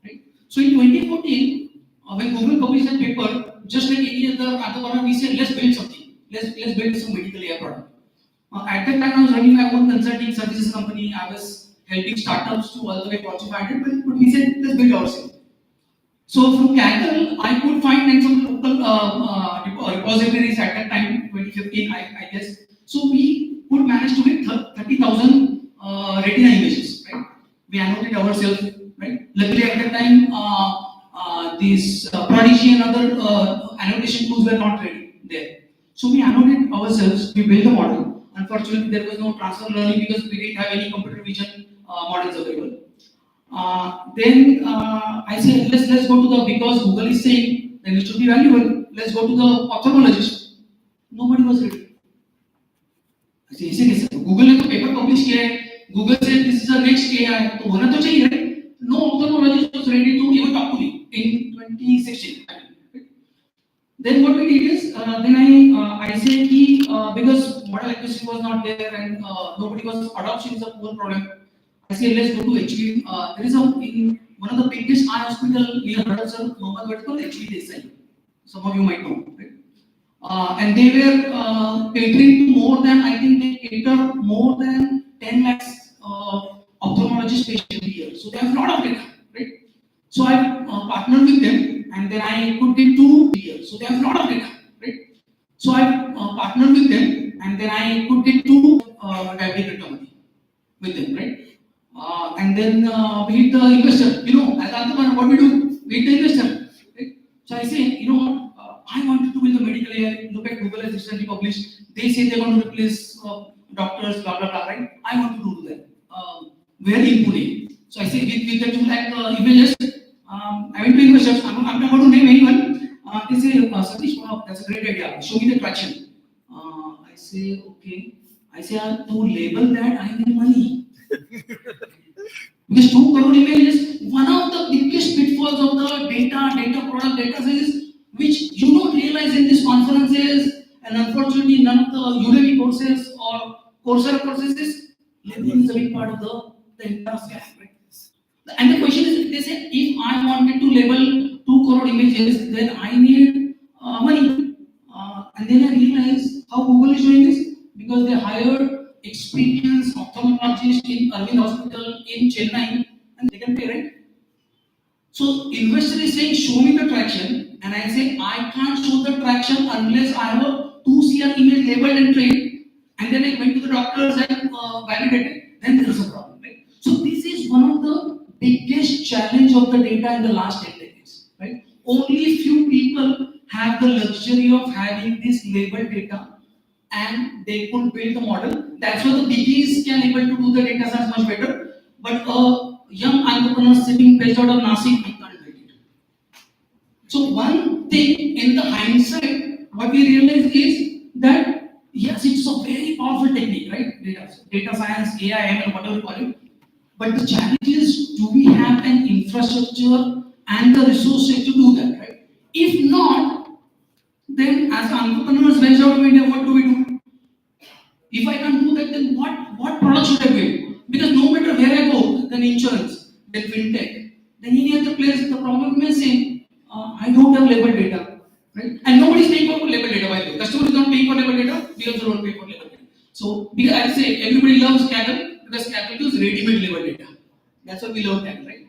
right? So in 2014, when Google published that paper, just like any other entrepreneur, we said let's build something. Let's build some medical AI product. At that time, I was running my own consulting services company. I was helping startups to all the way Fortune 500, but we said let's build ourselves. So from Kaggle, I could find in some local repositories at that time, 2015, I guess. So we could manage to get 30,000 retina images, right? We annotated ourselves, right? Luckily at that time, these Prodigy and other annotation tools were not ready there. So we annotated ourselves, we built a model. Unfortunately, there was no transfer learning because we didn't have any computer vision models available. Then I said, let's go to the, because Google is saying then it should be valuable. Let's go to the ophthalmologist. Nobody was ready. I said, इसे कैसे? Google ने तो paper publish किया है. Google said this is the next AI. तो होना तो चाहिए, right? No ophthalmologist was ready to even talk to me in 2016. Then what we did is, then I said because model accuracy was not there and nobody was, adoption is a poor product. I said let's go to HV. There is in one of the biggest eye hospital near Hadassah, Mohammed, what called HV Desai. Some of you might know, right? And they were catering to more than, I think they cater more than 10 lakhs ophthalmologist patients a year. So they have a lot of data, right? So I partnered with them and then I could get 2 years. So they have a lot of data, right? So I partnered with them and then I could get 2 diabetic retinopathy with them, right? And then we hit the investor. You know, as Antaman, what we do? We hit the investor, right? So I say, you know, I wanted to build a medical AI. Look at Google has recently published. They say they want to replace doctors, blah blah blah, right? I want to do that. Where in Pune? So I say with the 2 lakh images. I went to investors. I'm not going to name anyone. They say, Satish, wow, that's a great idea. Show me the traction. I say, okay. I say, to label that, I need money. Because 2 crore images, one of the biggest pitfalls of the data product, data science, which you don't realize in these conferences, and unfortunately, none of the Udemy courses or Coursera courses is labeling is a big part of the entire scam, right? And the question is, they said, if I wanted to label 2 crore images, then I need money. And then I realized how Google is doing this, because they hired experienced ophthalmologist in Arvind Hospital in Chennai, and they can pay rent. So investor is saying, show me the traction, and I say, I can't show the traction unless I have a 2 CR image labeled and trained, and then I went to the doctors and validated, then there is a problem, right? So this is one of the biggest challenge of the data in the last 10 decades, right? Only few people have the luxury of having this labeled data, and they could build the model. That's why the biggies can able to do the data science much better. But a young entrepreneur sitting based out of Nasik, he can't build it. So one thing in the hindsight, what we realize is that yes, it's a very powerful technique, right? Data science, AI, ML, whatever you call it. But the challenge is, do we have an infrastructure and the resources to do that, right? If not, then as entrepreneurs based out of India, what do we do? If I can't do that, then what product should I build? Because no matter where I go, then insurance, then fintech, then any other place, the problem is saying, I don't have label data, right? And nobody is paying for label data, by the way. Customer is not paying for label data, we also don't pay for label data. So, because I say, everybody loves Kaggle, because Kaggle gives ready-made label data. That's why we love Kaggle, right?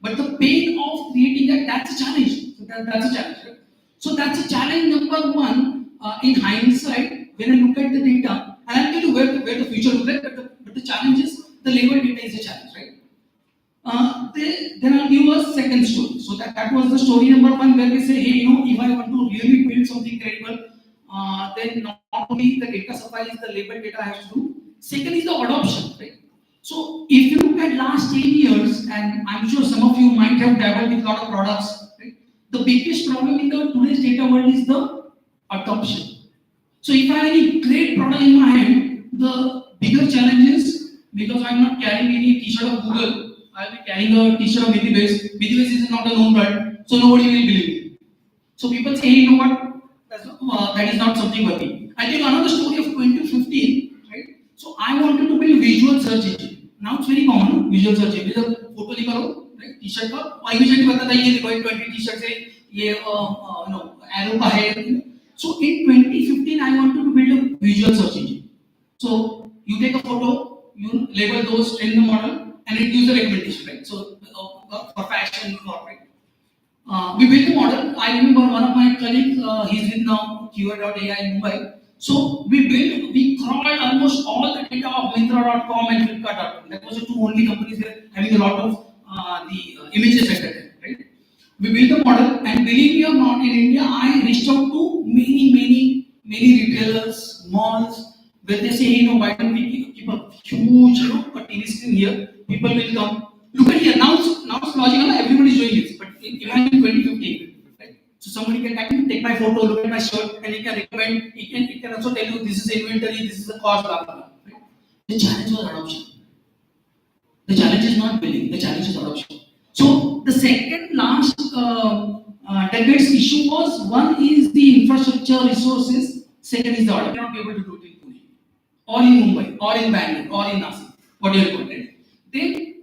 But the pain of creating that's a challenge. So that's a challenge, right? So that's a challenge number 1 in hindsight when I look at the data. And I'll tell you where the future looks like, but the challenge is the label data is a challenge, right? Then I'll give a second story. So that was the story number 1 where we say, hey, you know, if I want to really build something credible, then not only the data suffice, the label data has to do. Second is the adoption, right? So if you look at last 10 years, and I'm sure some of you might have dabbled with a lot of products, right? The biggest problem in the today's data world is the adoption. So if I have any great product in my hand, the bigger challenge is, because I'm not carrying any t-shirt of Google, I'll be carrying a t-shirt of Midibase. Midibase is not a known brand, so nobody will believe it. So people say, hey, you know what, that is not something worthy. I'll tell you another story of 2015, right? So I wanted to build visual search engine. Now it's very common, visual search engine. Photo निकालो, right? T-shirt का, immediately बताता है ये देखो 20 t-shirt से ये arrow का है. So in 2015, I wanted to build a visual search engine. So you take a photo, you label those, train the model, and it gives a recommendation, right? So for fashion, corporate. We built a model. I remember one of my colleagues, he's with now QA.ai in Mumbai. So we crawled almost all the data of Myntra.com and Flipkart.com. That was the two only companies that were having a lot of the images at that time, right? We built a model, and believe me or not, in India, I reached out to many retailers, malls, where they say, why don't we keep a huge, a TV screen here? People will come. Look at here, now it's logical, everybody is doing this. But imagine 2015, right? So somebody can take my photo, look at my shirt, and he can recommend, he can also tell you this is inventory, this is the cost, blah, blah, blah. Right? The challenge was adoption. The challenge is not billing, the challenge is adoption. So the second last decade's issue was, one is the infrastructure resources, second is the order. You cannot be able to do it in Pune, or in Mumbai, or in Bangalore, or in Nashik, whatever you want, right?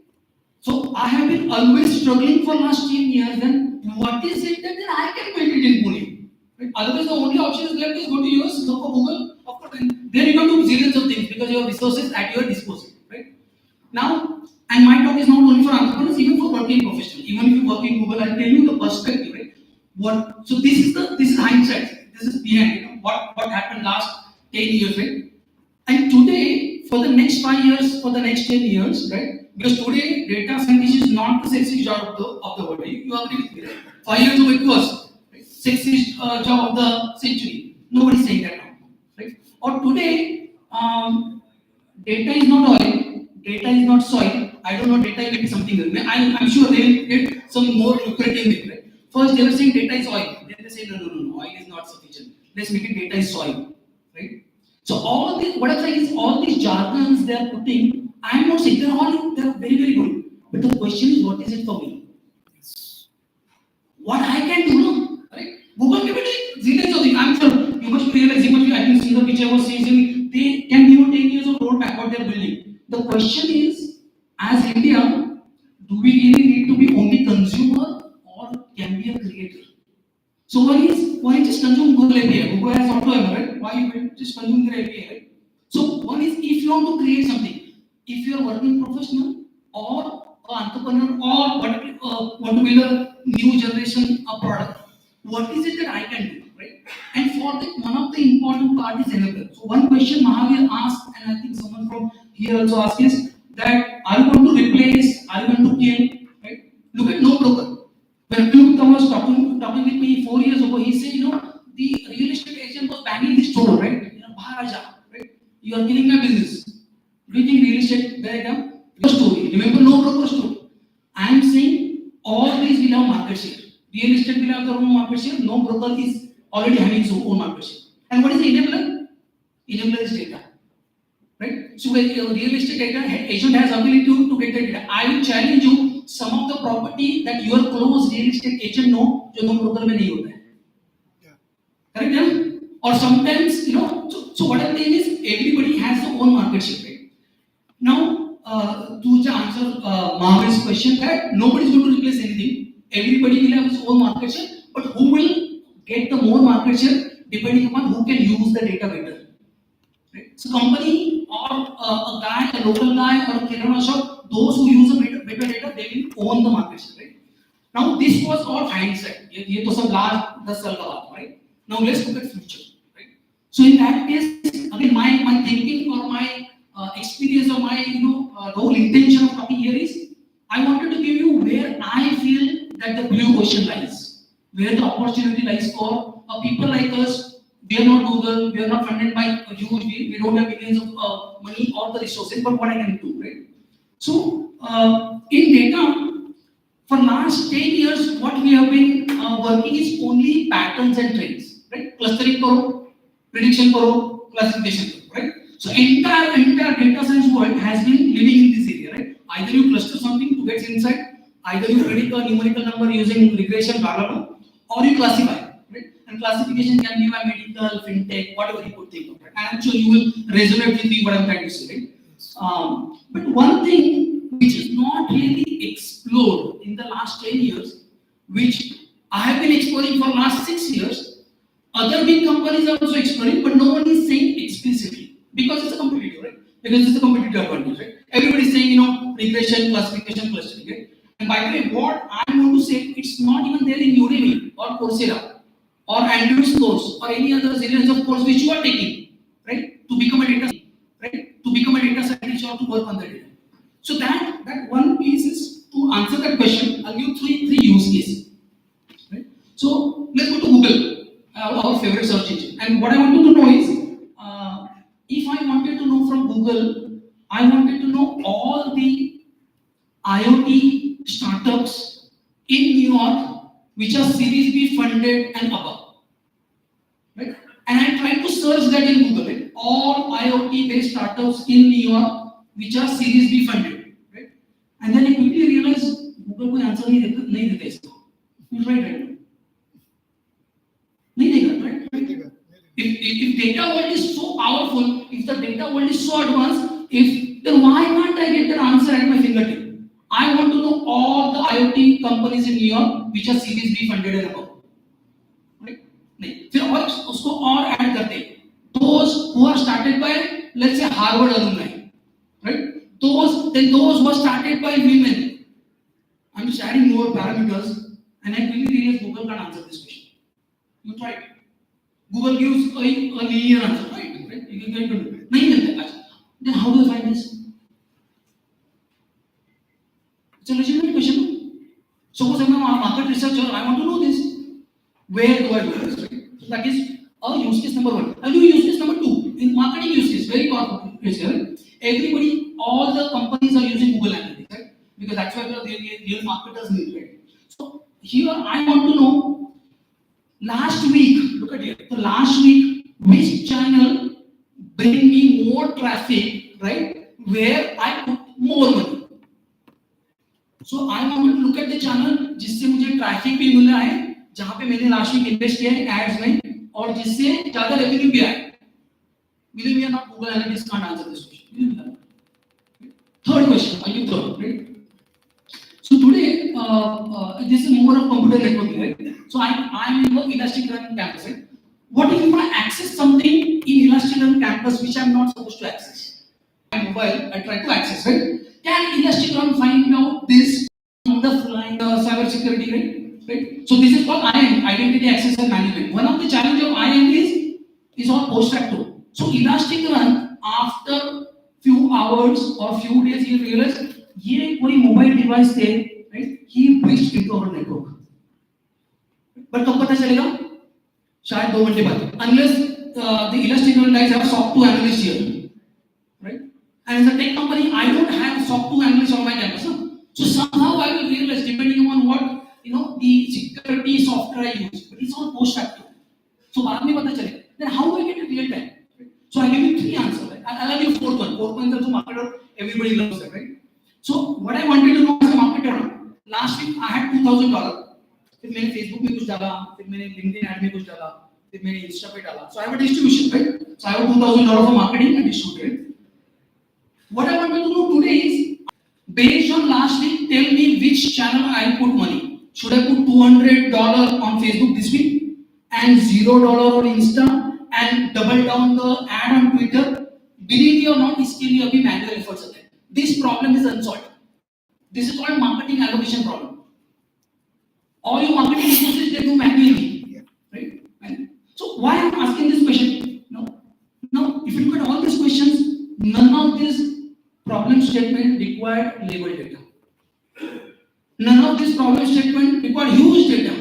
So I have been always struggling for last 10 years, then what is it that then I can build it in Pune? Right? Otherwise the only option is left is go to US, go for Google, of course, and there you can do zillions of things because you have resources at your disposal, right? Now, and my talk is not only for entrepreneurs, even for working professionals. Even if you work in Google, I'll tell you the perspective, right? So this is hindsight. This is behind, what happened last 10 years, right? And today, for the next 5 years, for the next 10 years, right? Because today, data scientist is not the sexiest job of the world. You agree with me, right? 5 years ago, it was right? Sexiest job of the century. Nobody's saying that now, right? Or today, data is not oil, data is not soil. I don't know, data will be something else. I'm sure they will get some more lucrative thing, right? First, they were saying data is oil. Then they say, no, oil is not sufficient. Let's make it data is soil, right? So all these, what I'm saying is, all these jargons they are putting, I'm not saying they're very good. But the question is, what is it for me? What I can do, no? Right? Google give it zillions of things. I'm sure you must be realizing, I think see the picture I was saying, they can give you 10 years of roadmap what they're building. The question is, as India, do we really need to be only consumer or can be a creator? So why just consume Google API? Google has AutoML, right? Why you just consume their API, right? So one is, if you want to create something, if you are working professional or an entrepreneur or want to build a new generation a product, what is it that I can do, right? And for that, one of the important part is enabler. So one question Mahavir asked, and I think someone from here also asked, is that are you going to replace, are you going to kill, right? Look at no broker. When Abdul was talking with me 4 years ago, he said, the real estate agent was banging this door, right? Maharaja, right? You are killing my business. Do you think real estate where I am? Your story. Remember, no broker story. I am saying all these will have market share. Real estate will have their own market share. No broker is already having his own market share. And what is the enabler? Enabler is data. Right? So when a real estate agent has ability to get the data, I will challenge you. Some of the property that your close real estate agent know, जो no broker में नहीं होता है. Correct? Yeah? Or sometimes, so what I'm saying is, everybody has their own market share. Right? Now, to answer Mahavir's question, that nobody is going to replace anything. Everybody will have his own market share, but who will get the more market share depending upon who can use the data better. Right? So company or a local guy or a kirana shop, those who use a better data, they will own the market share, right? Now this was all hindsight. ये तो सब last 10 साल का बात, right? Now let's look at future, right? So in that case, again, my thinking or my experience or my the whole intention of talking here is, I wanted to give you where I feel that the blue ocean lies, where the opportunity lies for people like us. We are not Google, we are not funded by a huge, we don't have millions of money or the resources, but what I can do, right? So, in data, for last 10 years, what we have been working is only patterns and trends, right? Clustering karo, prediction karo, classification karo, right? So, entire data science world has been living in this area, right? Either you cluster something to get insight, either you predict a numerical number using regression, blah, blah, blah, or you classify. And classification can be by medical, fintech, whatever you could think of. And I'm sure you will resonate with me what I'm trying to say, right? But one thing which is not really explored in the last 10 years, which I have been exploring for last 6 years, other big companies are also exploring, but no one is saying explicitly, because it's a competitive, right? Because it's a competitive advantage, right? Everybody is saying, regression, classification, clustering. Right? And by the way, what I want to say, it's not even there in Udemy or Coursera or Andrew's course or any other series of course which you are taking, right? To become a data scientist or to work on the data. So that one piece is to answer that question. I'll give three use cases. Right? So let's go to Google, our favorite search engine. And what I wanted to know is, if I wanted to know from Google, I wanted to know all the IoT startups in New York which are Series B funded and above. Right? And I tried to search that in Google. Right? All IoT based startups in New York which are Series B funded. Right? And then I quickly realized Google कोई answer नहीं देता इसको. You try right now. नहीं देगा, right? If data world is so powerful, if the data world is so advanced, then why can't I get that answer at my fingertip? I want to know all the IoT companies in New York which are Series B funded and above. Right? नहीं. फिर और उसको और add करते हैं. Those who are started by, let's say, Harvard alumni, right? Those who are started by women. I'm just adding more parameters, and I quickly realize Google can't answer this question. You try it. Google gives a linear answer, right? You can get to it. Then how do I find this? It's a legitimate question. Suppose I'm a market researcher, I want to know this. Where do I do this? Right? So that is a use case number one. I'll do use case number two. In marketing use case, very powerful case here. Everybody, all the companies are using Google Analytics, right? Because that's why the real marketers need, right? So here I want to know, last week, look at here, the last week, which channel bring me more traffic, right? Where I put more money. So I want to look at the channel जिससे मुझे traffic भी मिल रहा है, जहाँ पे मैंने last week invest किया है ads में, और जिससे ज़्यादा revenue भी आया. Believe me or not, Google Analytics can't answer this question. Third question, are you third, right? So today, this is more of computer networking, right? So I'm in the ElasticRun campus, right? What if I access something in ElasticRun campus which I'm not supposed to access? My mobile, I try to access, right? Can ElasticRun find out this on the fly, cyber security, right? So this is called IAM, Identity Access and Management. One of the challenges of IAM is all post facto. So ElasticRun, after few hours or few days, he realized ये कोई mobile device थे, right? He breached into our network. But कब पता चलेगा? शायद 2 घंटे बाद. Unless the ElasticRun guys have SOC 2 analyst here, right? And as a tech company, I don't have SOC 2 analyst on my campus. Huh? So somehow I will realize, depending on what the security software I use, but it's all post facto. So बाद में पता चलेगा. Then how do I get it real time? So I give you 3 answers. Right? I'll give you fourth one. Fourth one is also marketer. Everybody loves that, right? So what I wanted to know as a marketer, last week I had $2,000. फिर मैंने Facebook में कुछ डाला, फिर मैंने LinkedIn ad में कुछ डाला, फिर मैंने Insta पे डाला. So I have a distribution, right? So I have $2,000 for marketing and distributed. What I wanted to know today is, based on last week, tell me which channel I put money. Should I put $200 on Facebook this week and $0 on Insta and double down the ad on Twitter? Believe me or not, इसके लिए अभी manual efforts होते हैं. This problem is unsolved. This is called marketing allocation problem. All your marketing resources they do manually, right? So why I'm asking this question? Now, if you look at all these questions, none of these problem statement required label data. None of these problem statement required huge data,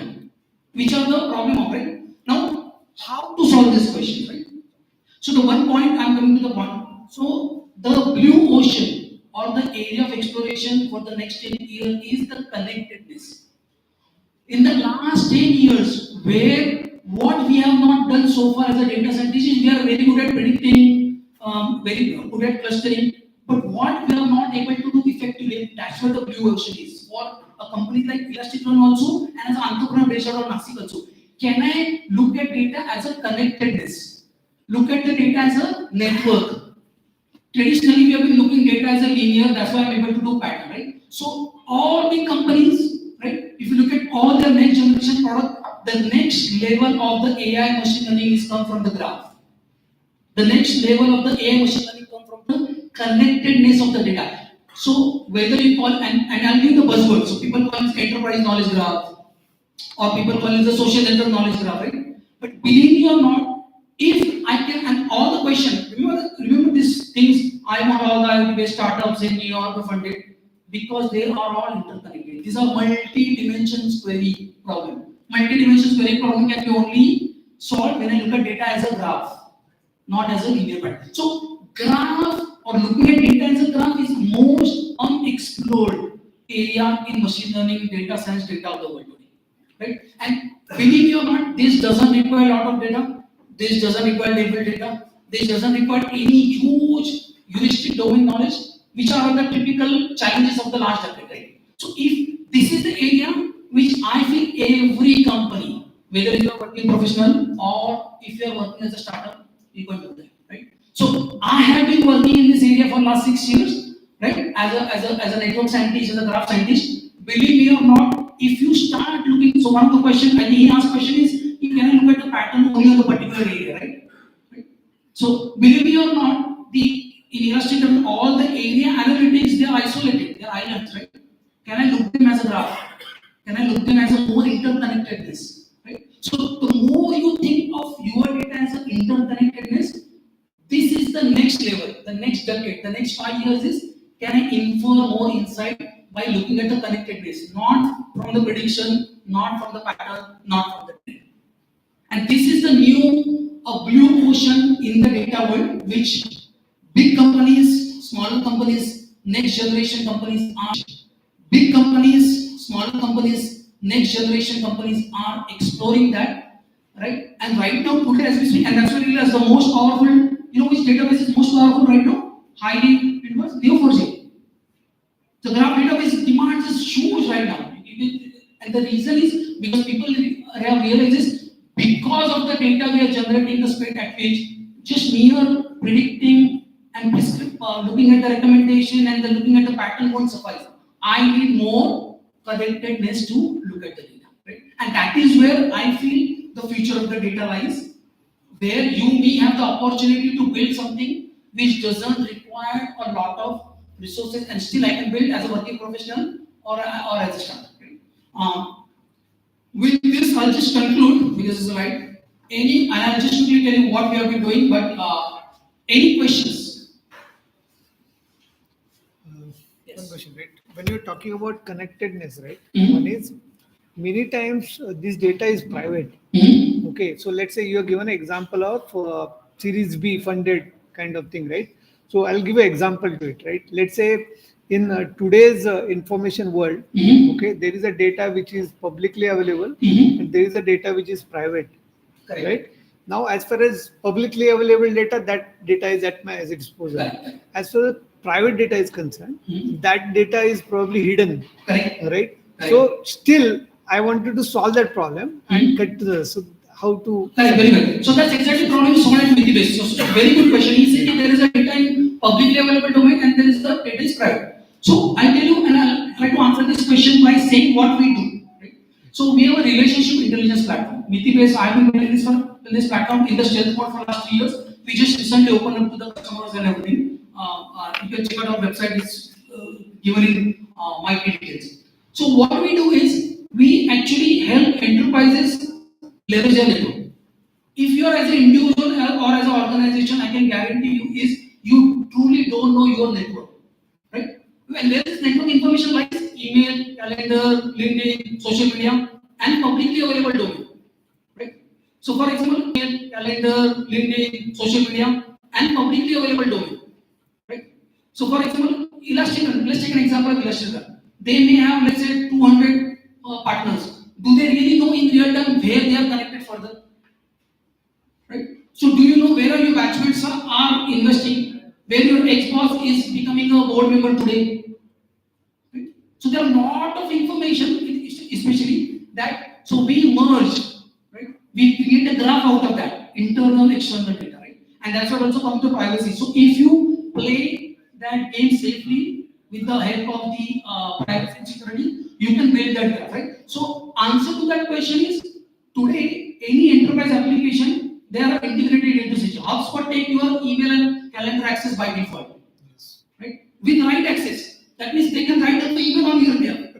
which are the problem of it. Now, how to solve this question, right? So the one point I'm coming to the point. So the blue ocean or the area of exploration for the next 10 years is the connectedness. In the last 10 years, where what we have not done so far as a data scientist is we are very good at predicting, very good at clustering, but what we are not able to do effectively, that's what the blue ocean is. For a company like ElasticRun also, and as an entrepreneur based out of Nashik also, can I look at data as a connectedness? Look at the data as a network. Traditionally, we have been looking data as a linear, that's why I'm able to do pattern, right? So all the companies, right? If you look at all their next generation product, the next level of the AI machine learning is come from the graph. The next level of the AI machine learning come from the connectedness of the data. So whether you call, and I'll give the buzzword. So people call it enterprise knowledge graph, or people call it the social network knowledge graph, right? But believe me or not, if I can, and all the question, remember these things, I want all the best startups in New York funded, because they are all interconnected. These are multi-dimensions query problem. Multi-dimensions query problem can be only solved when I look at data as a graph, not as a linear pattern. So graph or looking at data as a graph is most unexplored area in machine learning, data science, data of the world today. Right? And believe me or not, this doesn't require a lot of data. This doesn't require label data. This doesn't require any huge heuristic domain knowledge, which are the typical challenges of the last decade. Right? So if this is the area which I feel every company, whether you are working professional or if you are working as a startup, you can do that. Right? So I have been working in this area for last 6 years, right? As a network scientist, as a graph scientist. Believe me or not, if you start looking, so one of the questions, I think he asked question is, you can look at the pattern only on the particular area, right? So believe me or not, in ElasticRun, all the area analytics, they are isolated, they are islands, right? Can I look them as a graph? Can I look them as a more interconnectedness? Right? So the more you think of your data as an interconnectedness, this is the next level, the next decade, the next 5 years is, can I infer more insight by looking at the connectedness, not from the prediction, not from the pattern, not from the trend. And this is the new blue ocean in the data world, which big companies, smaller companies, next generation companies are big companies, smaller companies, next generation companies are exploring that, right? And right now, today as we speak, and that's why we realize the most powerful, which database is most powerful right now? Highly inverse Neo4j. The graph database demand is huge right now. And the reason is because people have realized this, because of the data we are generating, the speed at which just mere predicting and looking at the recommendation and then looking at the pattern won't suffice. I need more connectedness to look at the data. Right? And that is where I feel the future of the data lies, where you may have the opportunity to build something which doesn't require a lot of resources, and still I can build as a working professional or as a startup. Right? With this, I'll just conclude because it's right. And I'll just quickly tell you what we have been doing, but any questions? One question, right? When you're talking about connectedness, right? Mhm. One is many times this data is private. Mhm. Okay, so let's say you are given an example of Series B funded kind of thing, right? So I'll give an example to it, right? Let's say in today's information world, Mhm. okay, there is a data which is publicly available Mhm. and there is a data which is private, Correct. right? Now, as far as publicly available data, that data is at my disposal. Correct. As far as private data is concerned, Mhm. that data is probably hidden, Correct. right? Correct. So still, I wanted to solve that problem and Mhm. get to the, so how to. Correct, very well. So that's exactly the problem solved at Mithibase. So very good question. He said there is a data in publicly available domain and there is the data is private. So I'll tell you and I'll try to answer this question by saying what we do. Right? So we have a relationship intelligence platform. Mithibase, I've been building this platform in the stealth mode for last 3 years. We just recently opened up to the customers and everything. You can check out our website. It's given in my details. So what we do is we actually help enterprises leverage their network. If you are as an individual or as an organization, I can guarantee you is you truly don't know your network, right? When there is network information like email, calendar, LinkedIn, social media, and publicly available domain, right? So, for example, email, calendar, LinkedIn, social media, and publicly available domain, right? So, for example, ElasticRun. Let's take an example of ElasticRun. They may have, let's say, 200 partners. Do they really know in real time where they are connected further? Right? So do you know where your batchmates are investing? Where your ex-boss is becoming a board member today? Right? So there are a lot of information, especially that. So we merge, right? We create a graph out of that, internal, external data, right? And that's what also comes to privacy. So if you play that game safely with the help of the privacy and security, you can build that graph, right? So answer to that question is today any enterprise application they are integrated into system. HubSpot take your email and calendar access by default, right? With right access. That means they can write up even on your behalf.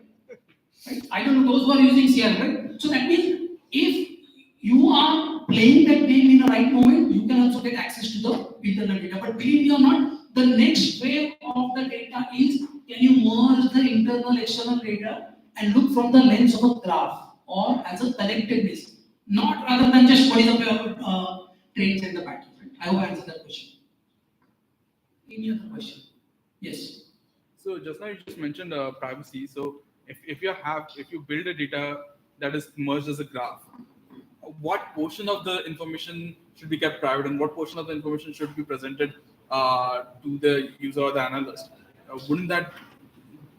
Right? I don't know those who are using CRM, right? So that means if you are playing that game in the right moment, you can also get access to the internal data. But believe me or not, the next wave of the data is, can you merge the internal external data and look from the lens of a graph or as a connectedness, not rather than just what is the trains and the patterns. Right? I hope I answered that question. Any other question? Yes. So just now you just mentioned privacy. So if you build a data that is merged as a graph, what portion of the information should be kept private and what portion of the information should be presented to the user or the analyst? Wouldn't that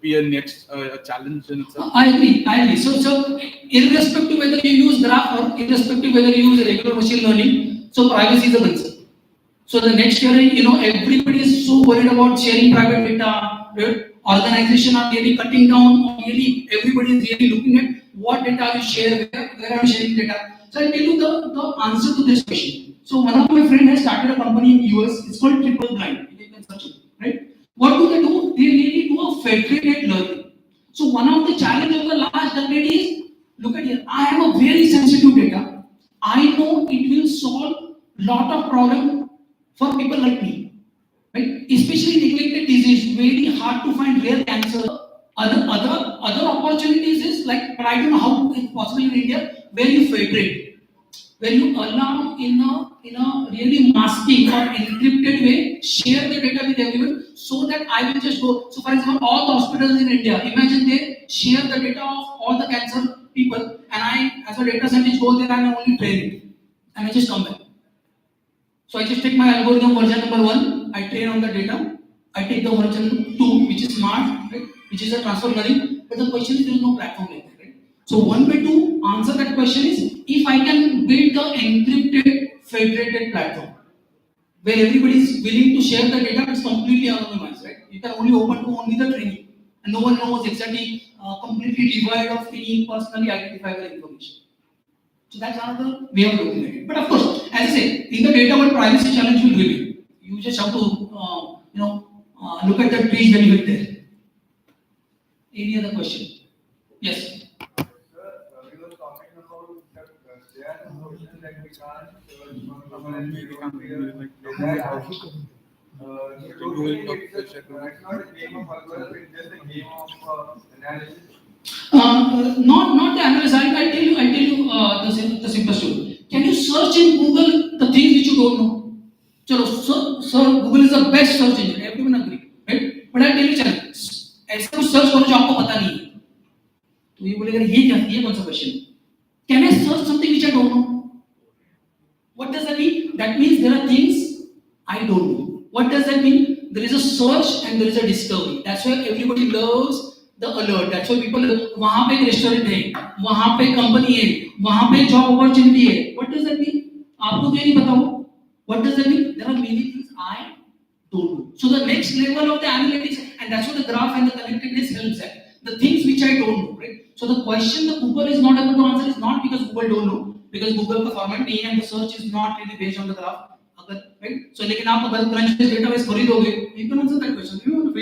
be a next challenge in itself? I agree. So irrespective whether you use graph or irrespective whether you use regular machine learning, so privacy is a concern. So the next year, everybody is so worried about sharing private data. Right? Organization are really cutting down. Or really, everybody is really looking at what data you share, where are you sharing data. So I'll tell you the answer to this question. So one of my friends has started a company in US. It's called Triple Blind. You can search it, right? What do? They really do a federated learning. So one of the challenges of the last decade is, look at here. I have a very sensitive data. I know it will solve lot of problems for people like me, right? Especially neglected disease, very hard to find rare cancer. Other opportunities is like, but I don't know how it's possible in India, where you federate, where you allow in a really masking or encrypted way, share the data with everyone, so that I will just go. So for example, all the hospitals in India, imagine they share the data of all the cancer people, and I, as a data scientist, go there and I only train it, and I just come back. So I just take my algorithm version number 1, I train on the data. I take the version 2, which is smart, right? Which is a transfer learning. But the question is, there is no platform like that, right? So one way to answer that question is, if I can build the encrypted federated platform where everybody is willing to share the data, it's completely anonymized, right? You can only open to only the training, and no one knows exactly completely devoid of any personally identifiable information. So that's another way of looking at it. But of course, as I say, in the data world, privacy challenge will remain. You just have to, look at the trees when you get there. Any other question? Yes. Sir, we were talking about that there are some questions that we can't it's not a game of algorithm, it's just a game of analysis. Not the analysis. I'll tell you the simplest story. Can you search in Google the things which you don't know? Chalo, so Google is the best search engine. Everyone agree, right? But I'll tell you challenge. ऐसा कुछ search करो जो आपको पता नहीं है. तो ये बोलेगा ये कौन सा question? Can I search something which I don't know? What does that mean? That means there are things I don't know. What does that mean? There is a search and there is a discovery. That's why everybody loves the alert. That's why people, वहाँ पे एक restaurant है, वहाँ पे company है, वहाँ पे job opportunity है. What does that mean? आपको क्यों नहीं पता हो? What does that mean? There are many things I don't know. So the next level of the analytics, and that's what the graph and the connectedness helps at. The things which I don't know, right? So the question that Google is not able to answer is not because Google don't know, because Google का format नहीं है and the search is not really based on the graph. Right? So लेकिन आप अगर Crunchbase database खरीदोगे, you can answer that question. You want to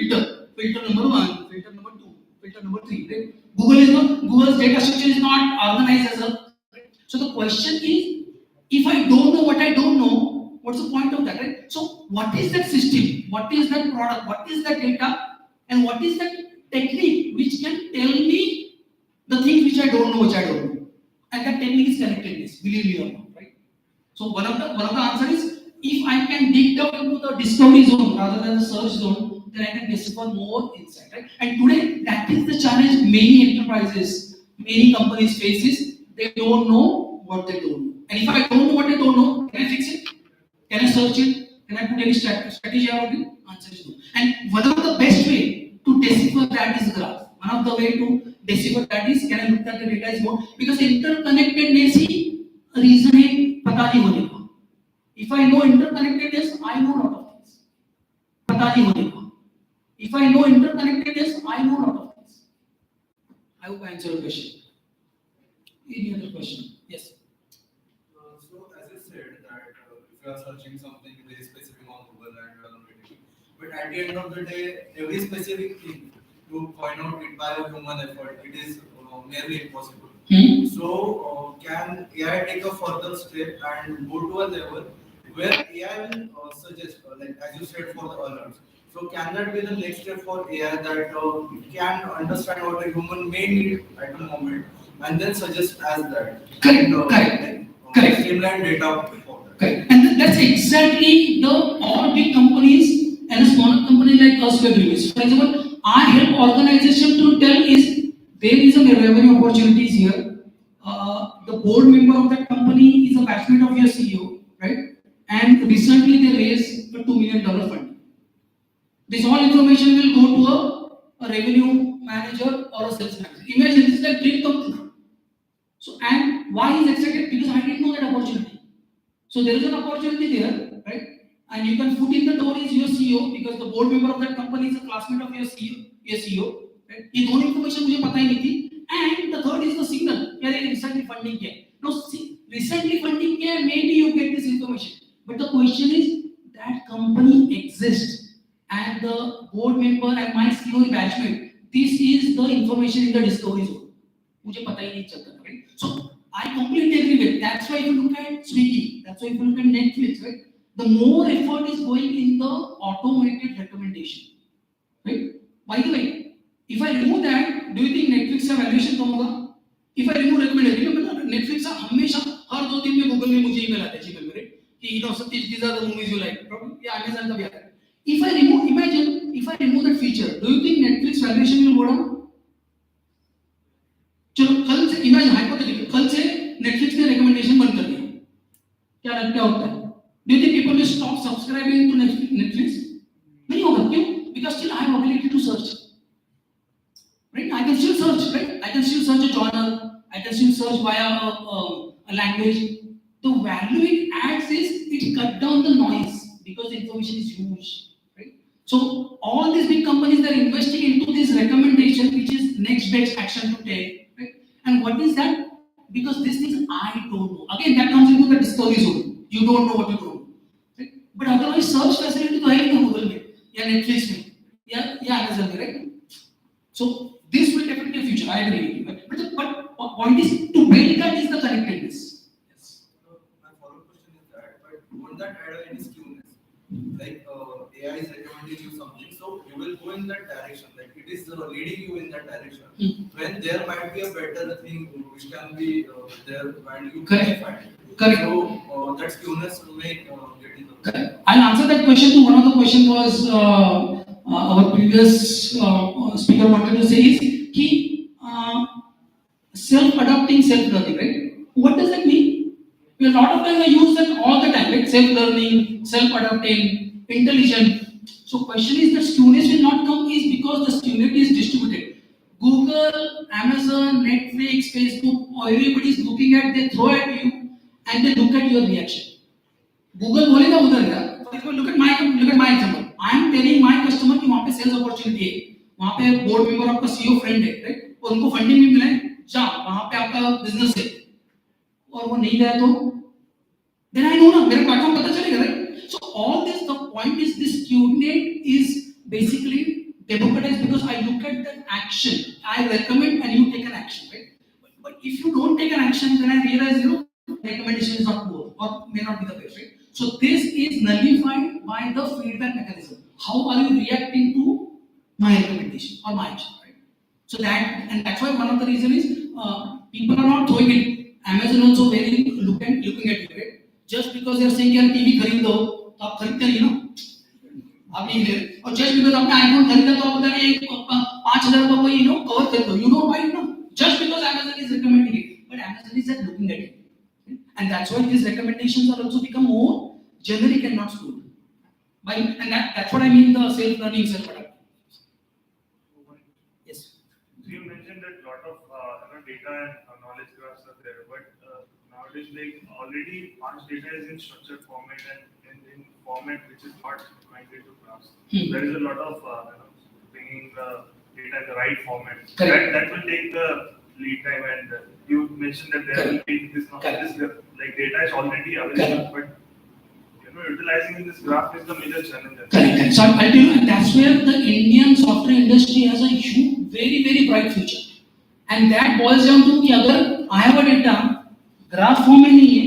filter number 1, filter number 2, filter number 3. Right? Google's data structure is not organized as a. So the question is, if I don't know what I don't know, what's the point of that, right? So what is that system? What is that product? What is that data? And what is that technique which can tell me the things which I don't know, and that technique is connectedness, believe me or not, right? So one of the answer is, if I can dig down into the discovery zone rather than the search zone, then I can discover more insight, right? And today, that is the challenge many enterprises, many companies faces. They don't know what they don't know. And if I don't know what I don't know, can I fix it? Can I search it? Can I put any strategy about it? Answer is no. And one of the best way to decipher that is graph. One of the way to decipher that is, can I look at the data is more, because interconnectedness he reason है पता नहीं होने का. If I know interconnectedness, I know lot of things. पता नहीं होने का. If I know interconnectedness, I know lot of things. I hope I answered your question. Any other question? Yes. So as you said that if you are searching something very specific on Google and you are not getting it, but at the end of the day, every specific thing to find out it by a human effort. It is nearly impossible. Hmm? So, can AI take a further step and go to a level where AI will suggest, like as you said, for the alerts? So, can that be the next step for AI that it can understand what a human may need at the moment and then suggest as that? Correct, And, correct, correct. Streamline data for that. Correct. And that's exactly the all big companies and a small company like us were doing. So, for example, I help organization to tell is there is a revenue opportunities here. The board member of that company is a batchmate of your CEO, right? And recently they raised a $2 million fund. This all information will go to a revenue manager or a sales manager. Imagine this is like dream come true. So, and why is excited? Because I didn't know that opportunity. So there is an opportunity there, right? And you can put in the door is your CEO because the board member of that company is a classmate of your CEO, right? ये दोनों information मुझे पता ही नहीं थी. And the third is the signal. यार ये recently funding किया. Now recently funding किया, maybe you get this information. But the question is that company exists and the board member and my CEO batchmate. This is the information in the discovery zone. मुझे पता ही नहीं चलता, right? So I completely agree with. That's why if you look at Swiggy, that's why if you look at Netflix, right? The more effort is going in the automated recommendation, right? By the way, if I remove that, do you think Netflix का valuation कम होगा? If I remove recommendation, Netflix का हमेशा हर 2 दिन में Google में मुझे email आता है Gmail में, right? कि you know Satish, these are the movies you like. Probably yeah, Amazon का भी आता है. If I remove, imagine if I remove that feature, do you think Netflix valuation will go down? चलो कल से imagine hypothetical कल से Netflix ने रिकमेंडेशन बंद कर दिया क्या होता है do you think people will stop subscribing to Netflix नहीं होगा क्यों because still I have ability to search right I can still search right I can still search a journal I can still search via a language the value it adds is it cut down the noise because the information is huge right so all these big companies they're investing into this recommendation which is next best action to take. And what is that? Because this thing I don't know. Again, that comes into the discovery zone. You don't know what you don't know. Right? But otherwise, search facility to have in Google में, या Netflix में, या Amazon में, right? So this will definitely future. I agree with you. But point is to build that is the connectedness. Yes. My follow-up question is that, but won't that add any skewness? Like AI is recommending you something, so you will go in that direction. Like it is leading you in that direction. When there might be a better thing which can be there and you can find. Correct. So that skewness may get in the. Correct. I'll answer that question too. One of the question was our previous speaker wanted to say is कि self-adapting, self-learning, right? What does that mean? A lot of times I use that all the time, right? Self-learning, self-adapting, intelligent. So question is that skewness will not come is because the skewness is distributed. Google, Amazon, Netflix, Facebook, everybody is looking at, they throw at you and they look at your reaction. Google बोलेगा उधर का. For example, look at my example. I am telling my customer कि वहाँ पे sales opportunity है, वहाँ पे board member आपका CEO friend है, right? और उनको funding भी मिला है, जा वहाँ पे आपका business है. और वो नहीं गया तो then I know ना मेरे प्लेटफॉर्म पता चलेगा right so all this the point is this QNet is basically democratized because I look at the action I recommend and you take an action right but if you don't take an action then I realize you know recommendation is not good or may not be the best right so this is nullified by the feedback mechanism how are you reacting to my recommendation or my action right so that and that's why one of the reason is people are not throwing it Amazon also very looking at it, right? Just because they are saying यार TV खरीद लो तो आप खरीदते नहीं ना आप नहीं ले और just because आपने आईफोन खरीदा तो आप बता रहे हैं 5,000 रुपए कोई कवर कर दो you know why no just because Amazon is recommending it but Amazon is just looking at it and that's why these recommendations are also become more generic and not skewed by and that's what I mean the self-learning self-adapting yes So you mentioned that lot of data and knowledge graphs are there, but nowadays like already much data is in structured format and in format which is not migrated to graphs. There is a lot of bringing the data in the right format. That will take the lead time and you mentioned that there will be this like data is already available, but utilizing in this graph is the major challenge. Correct. So I'll tell you, and that's where the Indian software industry has a huge, very, very bright future. And that boils down to कि अगर I have a data, graph form में नहीं है,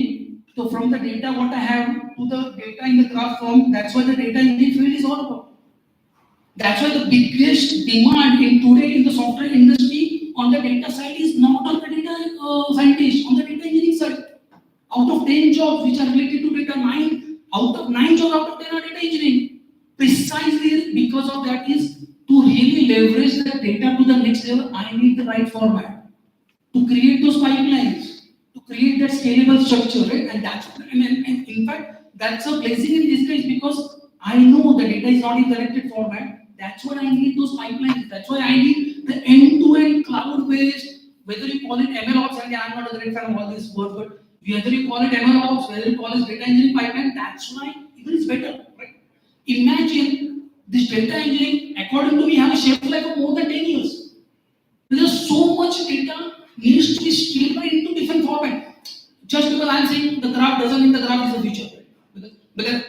so from the data what I have to the data in the graph form, that's what the data engineering field is all about. That's why the biggest demand in today in the software industry on the data side is not on the data scientist, on the data engineering side. Out of 10 jobs which are related to data, 9 out of 9 jobs out of 10 are data engineering. Precisely because of that is to really leverage the data to the next level, I need the right format to create those pipelines, to create that scalable structure, right? And that's and in fact that's a blessing in disguise because I know the data is not in the corrected format. That's why I need those pipelines. That's why I need the end-to-end cloud-based, whether you call it MLOps, and I'm not a great fan of all these words, but whether you call it MLOps, whether you call it data engineering pipeline, that's why even it's better, right? Imagine this data engineering, according to me, have a shelf life of more than 10 years. There's so much data needs to be scaled into different formats. Just because I'm saying the graph doesn't mean the graph is the future. Because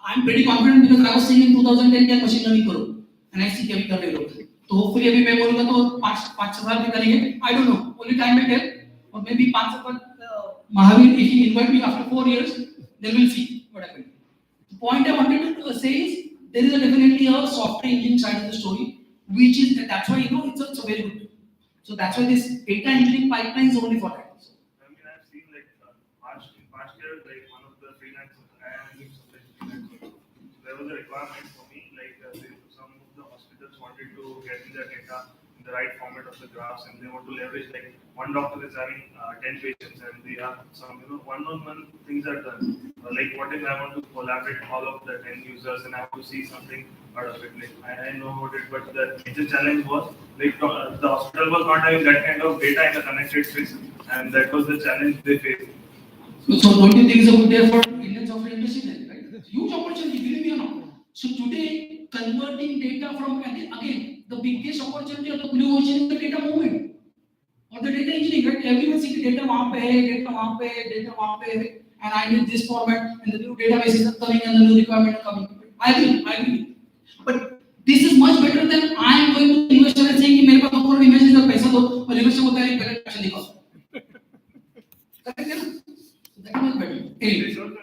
I'm pretty confident because I was saying in 2010 that machine learning करो, and I see कि अभी कर रहे लोग. तो hopefully अभी मैं बोलूँगा तो 5 साल भी करेंगे. I don't know. Only time will tell. Or maybe 5 साल Mahavir, if he invite me after 4 years, then we'll see what happens. The point I wanted to say is there is definitely a software engineering side of the story, which is that's why it's a very good. So that's why this data engineering pipeline is only for that. I mean, I've seen like past year, like one of the freelancers, I am doing something freelancing. There was a requirement for me, like some of the hospitals wanted to get the data in the right format of the graphs, and they want to leverage like one doctor is having 10 patients, and they have some one-on-one things are done. Like what if I want to collaborate all of the 10 users and I want to see something out of it? Like I know about it, but the major challenge was like the hospital was not having that kind of data in a connected space, and that was the challenge they faced. So don't you think it's a good day for Indian software industry then, right? Huge opportunity, believe me or not. So today, converting data from again the biggest opportunity of the blue ocean is the data movement or the data engineering, right? Everyone sees the data वहाँ पे है, data वहाँ पे है, data वहाँ पे है, and I need this format, and the new databases are coming, and the new requirement are coming. I agree. But this is much better than I am going to investor and saying कि मेरे पास 2 crore invest का पैसा दो और investor बोलता है पहले action दिखाओ. That is much better. This also